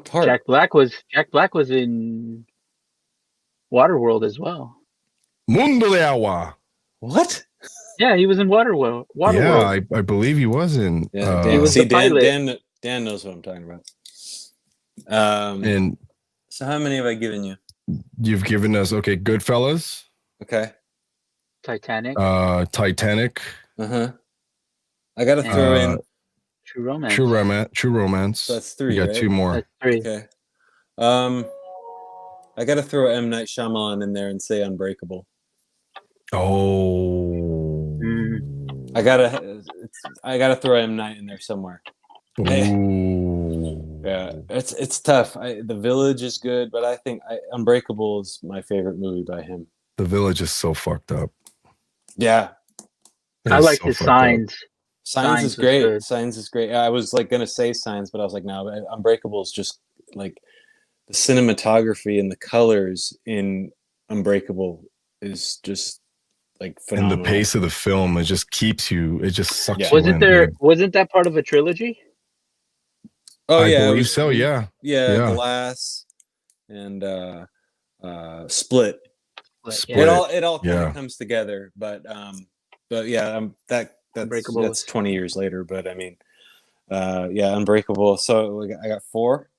part? Jack Black was in Waterworld as well. Mundo de Agua. What? Yeah, he was in Waterworld. Yeah, I believe he was in. He was the pilot. Dan knows what I'm talking about. And so how many have I given you? You've given us Goodfellas. Okay. Titanic. Titanic. I gotta throw in True Romance. True Romance. So that's 3. You got right? 2 more. That's 3. Okay. I gotta throw M. Night Shyamalan in there and say Unbreakable. Oh. I gotta throw M. Night in there somewhere. Ooh. Yeah, it's tough. The Village is good, but I think Unbreakable is my favorite movie by him. The Village is so fucked up. Yeah. I like his Signs. Signs is great. Good. Signs is great. I was gonna say Signs, but I was like, no, Unbreakable is just like the cinematography and the colors in Unbreakable is just like phenomenal. And the pace of the film, it just keeps you. It just sucks. Yeah. Wasn't that part of a trilogy? Oh I believe so. Yeah. Glass and Split. Yeah. It all kind of comes together, but yeah, that's 20 years later. But I mean, Unbreakable. So I got 4.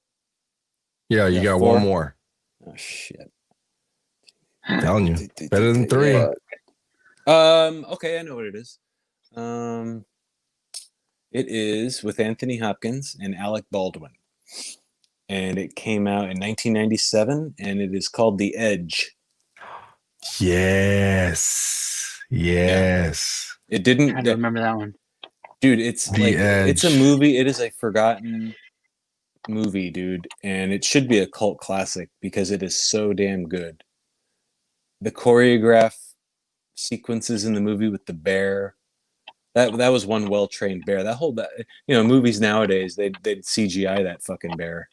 Yeah, you got 1 more. Oh shit! I'm telling you, better than 3. Okay, I know what it is. It is with Anthony Hopkins and Alec Baldwin, and it came out in 1997, and it is called The Edge. Yes. I don't remember that one. Dude, it's The like it's a Edge. movie. It is a forgotten movie, dude, and it should be a cult classic because it is so damn good. The choreograph sequences in the movie with the bear. That was one well trained bear. Movies nowadays they'd CGI that fucking bear,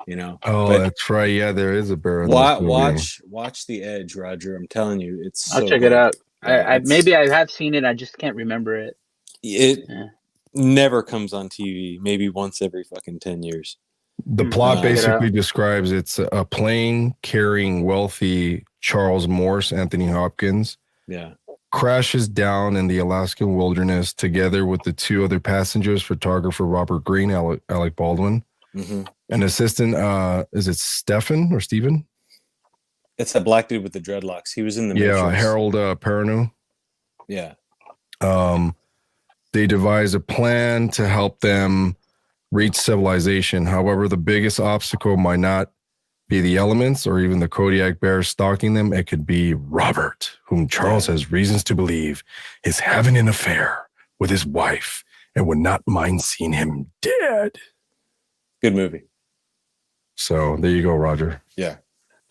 Oh, But that's right. Yeah, there is a bear in this movie. watch The Edge, Roger. I'm telling you, it's I'll so check good. it out. Yeah, Maybe I have seen it. I just can't remember it. It Yeah. never comes on TV. Maybe once every fucking 10 years. The plot check it out. basically describes it's a plane carrying wealthy Charles Morse, Anthony Hopkins, Yeah. crashes down in the Alaskan wilderness together with the two other passengers, photographer Robert Greene, Alec Baldwin, an assistant. Is it Stefan or Steven? It's that black dude with the dreadlocks. He was in the Matrix. Harold Perrineau. Yeah. They devise a plan to help them reach civilization. However, the biggest obstacle might not be the elements or even the Kodiak bear stalking them. It could be Robert, whom Charles has reasons to believe is having an affair with his wife and would not mind seeing him dead. Good movie. So there you go, Roger. Yeah.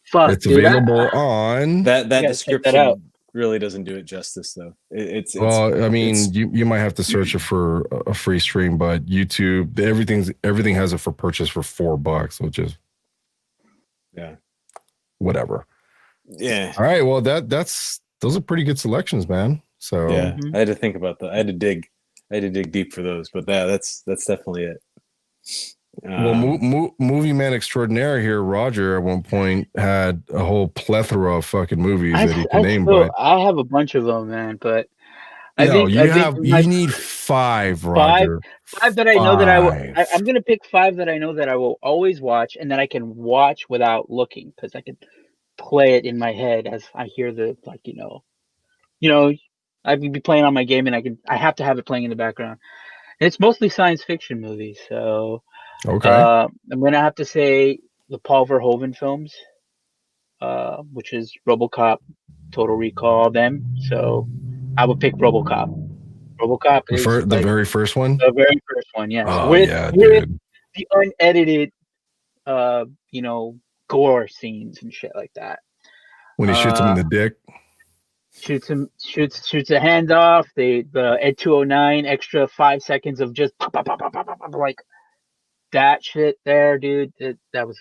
Fuck, it's available on that description really doesn't do it justice though. It's you might have to search it for a free stream, but YouTube, everything has it for purchase for $4, which is whatever. Yeah. All right. Well, those are pretty good selections, man. So yeah, I had to think about that. I had to dig deep for those, but that's definitely it. Well, movie man extraordinaire here, Roger, at one point had a whole plethora of fucking movies that he can name. But I have a bunch of them, man. But you need 5, Roger. Five that I know that I will. I'm gonna pick 5 that I know that I will always watch, and that I can watch without looking, because I can play it in my head as I hear the I can be playing on my game, and I have to have it playing in the background. And it's mostly science fiction movies, so. Okay. I'm gonna have to say the Paul Verhoeven films, which is RoboCop, Total Recall, them. So I would pick RoboCop. RoboCop is the very first one. The very first one, yes. Oh, with dude. the unedited, gore scenes and shit like that. When he shoots him in the dick. Shoots a hand off. The Ed 209 extra 5 seconds of just pop, pop, pop, pop, pop, pop, like. That shit there, dude. That was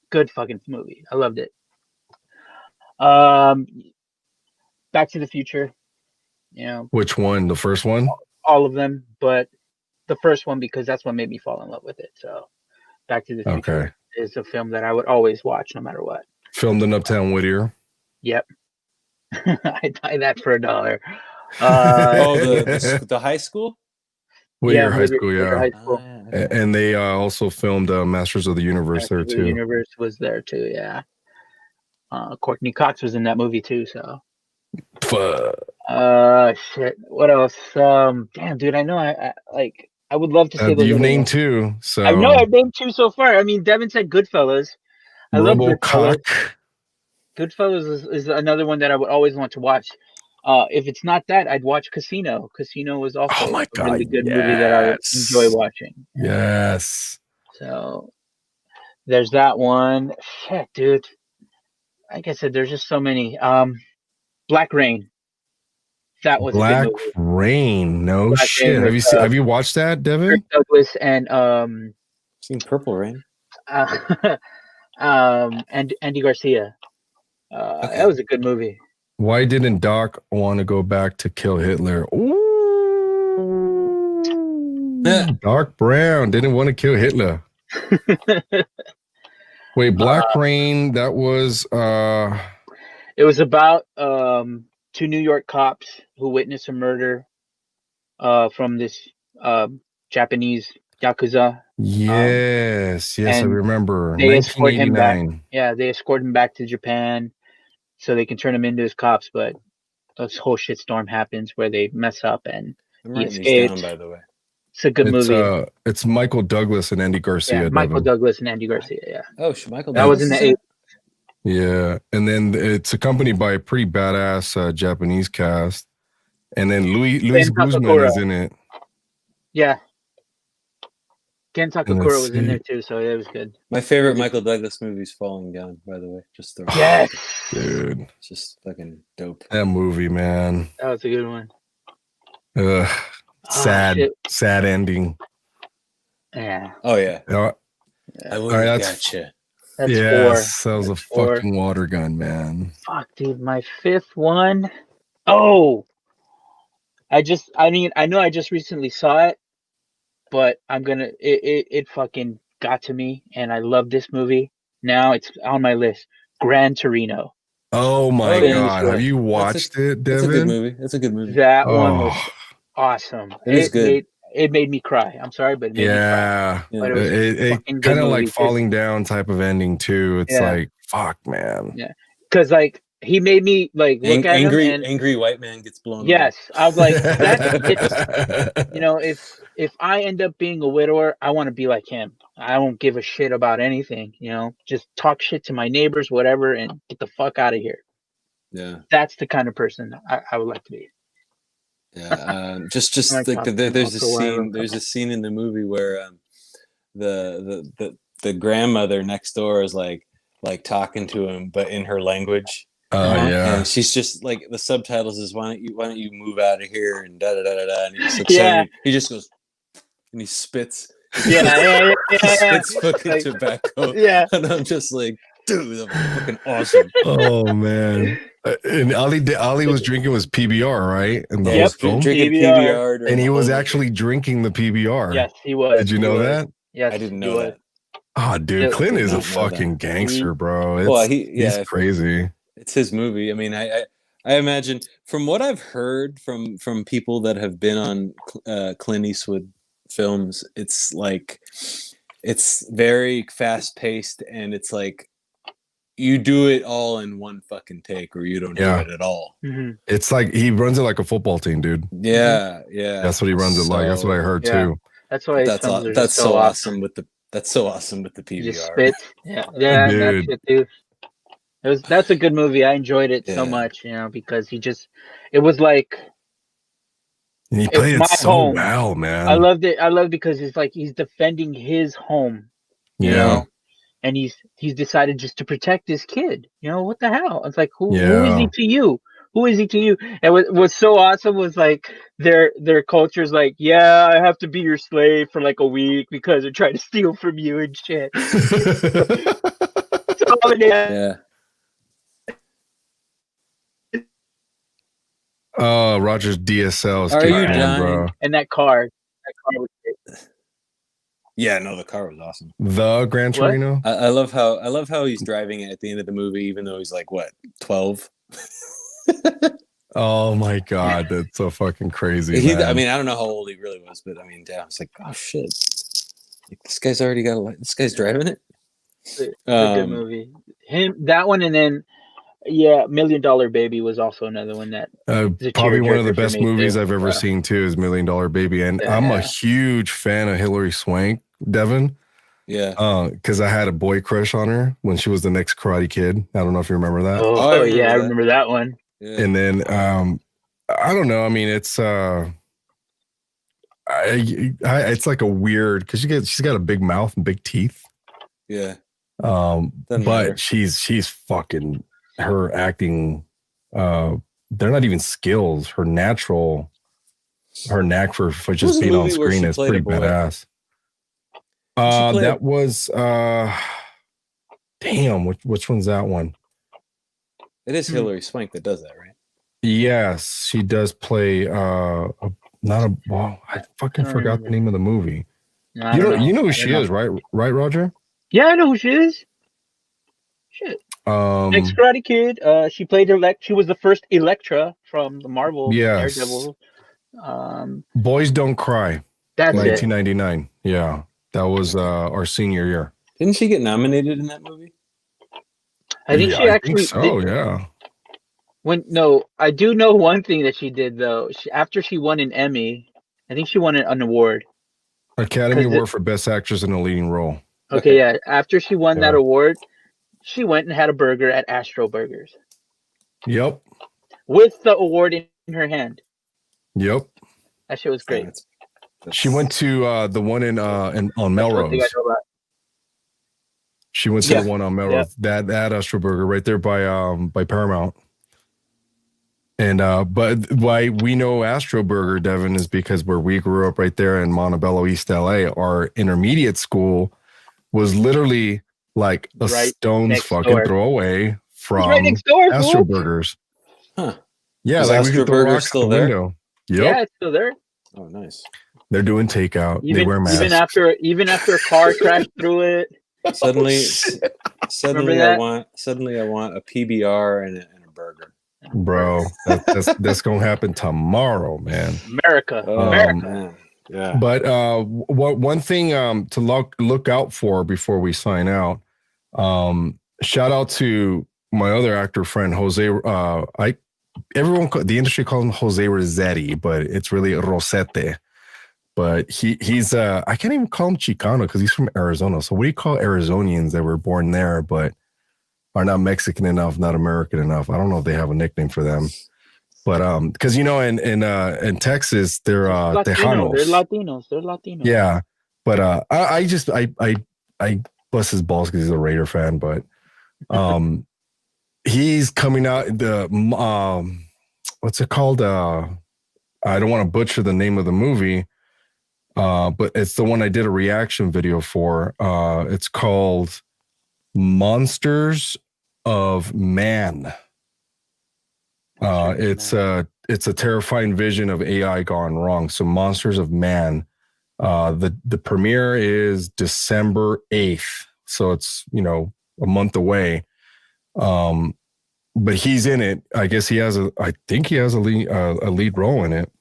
good fucking movie. I loved it. Back to the Future. Which one? The first one? All of them, but the first one because that's what made me fall in love with it. So, Back to the Future is a film that I would always watch no matter what. Filmed in Uptown Whittier. Yep. I'd buy that for $1. The high school. Whittier High School, yeah. High School. And they also filmed Masters of the Universe there too. The Universe was there too, yeah. Courtney Cox was in that movie too, so. Shit. What else? Damn, dude, I know I would love to say those. You've named 2, so. I know I've named 2 so far. I mean, Devin said Goodfellas. I love Goodfellas. Goodfellas is another one that I would always want to watch. If it's not that, I'd watch Casino. Casino was also a really good movie that I enjoy watching. Yes. So there's that one. Shit, dude. Like I said, there's just so many. Black Rain. That was Black a good movie. Rain. No Black shit. Rain Have you watched that, Devin? Kirk Douglas and seen Purple Rain. And Andy Garcia. That was a good movie. Why didn't Doc want to go back to kill Hitler? Ooh. Doc Brown didn't want to kill Hitler. Wait, Black Rain, that was it was about 2 New York cops who witnessed a murder from this Japanese Yakuza. Yes, I remember. They escort him back. Yeah, they escort him back to Japan so they can turn him into his cops, but this whole shitstorm happens where they mess up and he escapes. By the way, it's a good movie. It's Michael Douglas and Andy Garcia. Yeah, Michael Douglas and Andy Garcia. Yeah. Oh, Michael. That was in the 80s. Yeah, and then it's accompanied by a pretty badass Japanese cast, and then Luis Guzman is in it. Yeah. Ken And Takakura let's was in see. there too, so it was good. My favorite Michael Douglas movie is Falling Down, by the way. Just throwing it Yes, out Dude, there. It's just fucking dope. that movie, man. that was a good one. Ugh, sad, shit. sad ending. Yeah, Oh yeah. Uh, I all would right, have that's gotcha. that's yes, four. that was That's a four. fucking water gun, man. Fuck, dude, my fifth one. Oh, I mean, I know I just recently saw it, but it fucking got to me, and I love this movie. Now it's on my list. Gran Torino. Oh my Oh, yeah. god, have you watched it, That's a good Devin? movie. That's a good movie. That one was Oh, awesome. It is good. It made me cry. I'm sorry, but it made me cry. yeah. Yeah. But it was It fucking good kind of like movie. falling down type of ending too. It's Yeah. like fuck, man. Yeah, because like he made me like look at him and angry white man gets blown away. yes, I was like, it's you know, if I end up being a widower, I want to be like him. I don't give a shit about anything, you know. Just talk shit to my neighbors, whatever, and get the fuck out of here. Yeah. That's the kind of person I would like to be. Yeah. Just My like top there's a 10 also scene. There's a scene in the movie where the grandmother next door is like talking to him, but in her language. Yeah. And she's just like the subtitles is why don't you move out of here and da da da da da, and he just looks Yeah. at her, he just goes and he spits. Yeah. He spits fucking Like, tobacco. yeah. And I'm just like, dude, that's fucking awesome. Oh man. And Ali was drinking was PBR, right? In the Yeah, whole he's film? drinking PBR. PBR during And he the was whole actually drinking the PBR. Yes, he was. Did you He know was. that? Yes, I didn't he know was. that. Oh, dude, Yeah, Clint did is a not know that. fucking gangster, bro. It's, Well, he's crazy. It's his movie. I mean, I imagine from what I've heard from people that have been on Clint Eastwood films, it's like it's very fast paced, and it's like you do it all in one fucking take, or you don't do Yeah. it at all. Mm-hmm. It's like he runs it like a football team, dude. Yeah, yeah. That's what he runs it like. That's what I heard Yeah. too. That's why his That's films are that's just so awesome. awesome with the He just PBR. spits. Yeah, yeah, and that's Dude. it, dude. That's a good movie. I enjoyed it so Yeah. much, you know, because it was like And he it's played my it so home. well, man. I loved it. I loved because it's like he's defending his home, you know, and he's decided just to protect this kid. You know, what the hell? It's like who is he to you? Who is he to you? And what's so awesome was like their culture's like, yeah, I have to be your slave for like a week because they're trying to steal from you and shit. Yeah. Oh, Roger's DSL is Are you kicking in, dying? bro. And that car was great. Yeah, no, the car was awesome. The Gran Torino? I love how he's driving it at the end of the movie, even though he's like what 12. Oh my god, that's so fucking crazy. Man. I mean, I don't know how old he really was, but I mean, damn, it's like, oh shit, like, this guy's already got this guy's driving it. It's a good movie. That one, and then yeah, $1 Million Baby was also another one that probably one of the best movies too. I've ever seen too is $1 Million Baby, and I'm a huge fan of Hilary Swank, Devin. Yeah. Because I had a boy crush on her when she was the next Karate Kid. I don't know if you remember that. Oh yeah, I remember that one. Yeah. And then I don't know. I mean, it's it's like a weird because she's got a big mouth and big teeth. Yeah. But she's fucking her acting. They're not even skills. Her knack for just being on screen is pretty badass. That was damn. Which one's that one? It is Hilary Swank that does that, right? Yes, she does play. I fucking forgot the name of the movie. You know who she is, right? Right, Roger? Yeah, I know who she is. Shit. Next Karate Kid. She played She was the first Elektra from the Marvel Daredevil. Boys Don't Cry. That's 1999. Yeah, that was our senior year. Didn't she get nominated in that movie? I think she actually. Yeah. I do know one thing that she did though. After she won an Emmy, I think she won an award. Academy Award for Best Actress in a Leading Role. Okay, yeah. After she won that award, she went and had a burger at Astro Burgers. Yep. With the award in her hand. Yep. That shit was great. She went to the one in on Melrose. She went to the one on Melrose. That Astro Burger right there by Paramount. And but why we know Astro Burger, Devin, is because where we grew up right there in Montebello, East LA, our intermediate school was literally like a stone's fucking throw away from Astro Burgers. Huh. Yeah, is like Astro we could throw Burger rocks still out the there? window. Yep. Yeah, it's still there. Oh, nice. They're doing takeout. They wear masks. Even after a car crashed through it. Suddenly Remember I want a PBR and a burger. Bro, that's gonna happen tomorrow, man. America. Man. Yeah. But one thing to look out for before we sign out. Shout out to my other actor friend Jose. The industry calls him Jose Rossetti, but it's really Rosette. But he's I can't even call him Chicano because he's from Arizona. So what do you call Arizonians that were born there but are not Mexican enough, not American enough? I don't know if they have a nickname for them. But because in Texas they're Tejanos. They're Latinos. Yeah. But I bust his balls because he's a Raider fan, but he's coming out what's it called? I don't want to butcher the name of the movie. But it's the one I did a reaction video for. It's called Monsters of Man. It's a terrifying vision of AI gone wrong. So Monsters of Man. The premiere is December 8th. So it's, a month away. But he's in it. I guess I think he has a lead role in it.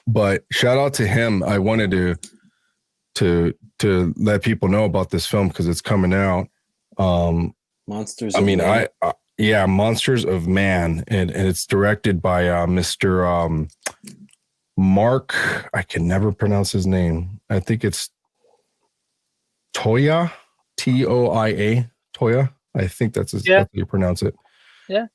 But shout out to him. I wanted to let people know about this film because it's coming out. Monsters Yeah.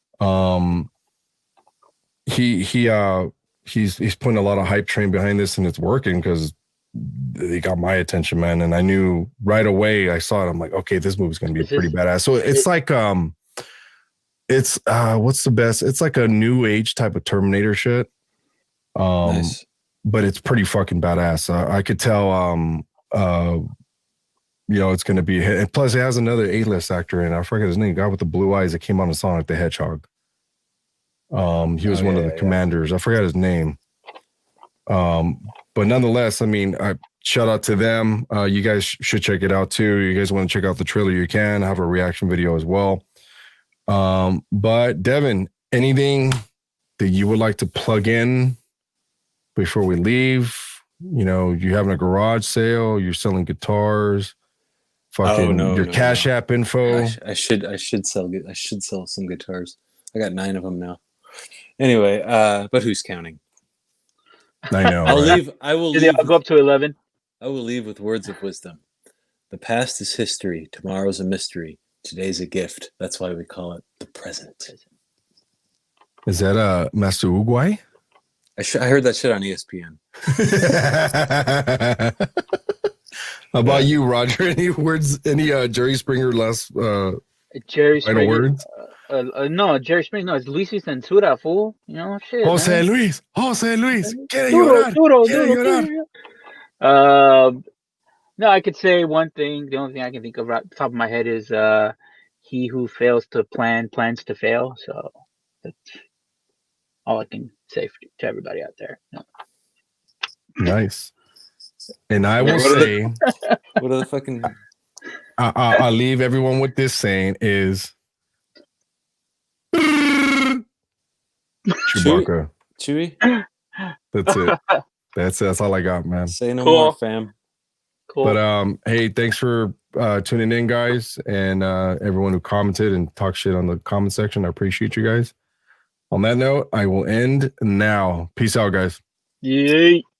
He's putting a lot of hype train behind this, and it's working because they got my attention, man. And I knew right away I saw it. I'm like, okay, this movie's going to be pretty badass. So it's like, it's what's the best? It's like a new age type of Terminator shit. Nice. But it's pretty fucking badass. I could tell, it's going to be a hit. And plus it has another A-list actor in it. I forget his name. Guy with the blue eyes that came on the Sonic the Hedgehog. He was one of the commanders. I forgot his name. But nonetheless, I mean, shout out to them. You guys should check it out too. You guys want to check out the trailer, you can. I have a reaction video as well. But Devin, anything that you would like to plug in before we leave? You having a garage sale, you're selling guitars, your Cash App info. I should sell some guitars. I got 9 of them now. Anyway, but who's counting? I know. I'll go up to 11. I will leave with words of wisdom. The past is history. Tomorrow's a mystery. Today's a gift. That's why we call it the present. Is that Master Uguay? I heard that shit on ESPN. How about you, Roger? Any words? Any Jerry Springer last Jerry Springer words? No, Jerry Springer. No, it's Luis Ventura, fool. Shit. Jose Luis, quiere llorar. No, I could say one thing. The only thing I can think of right off the top of my head is he who fails to plan plans to fail. So that's all I can say to everybody out there. No. Nice. And I will say, what are the fucking? I'll leave everyone with this saying is Chewbacca. Chewie. That's it. That's all I got, man. Say no more, fam. Cool. But hey, thanks for tuning in, guys, and everyone who commented and talked shit on the comment section. I appreciate you guys. On that note, I will end now. Peace out, guys. Yay.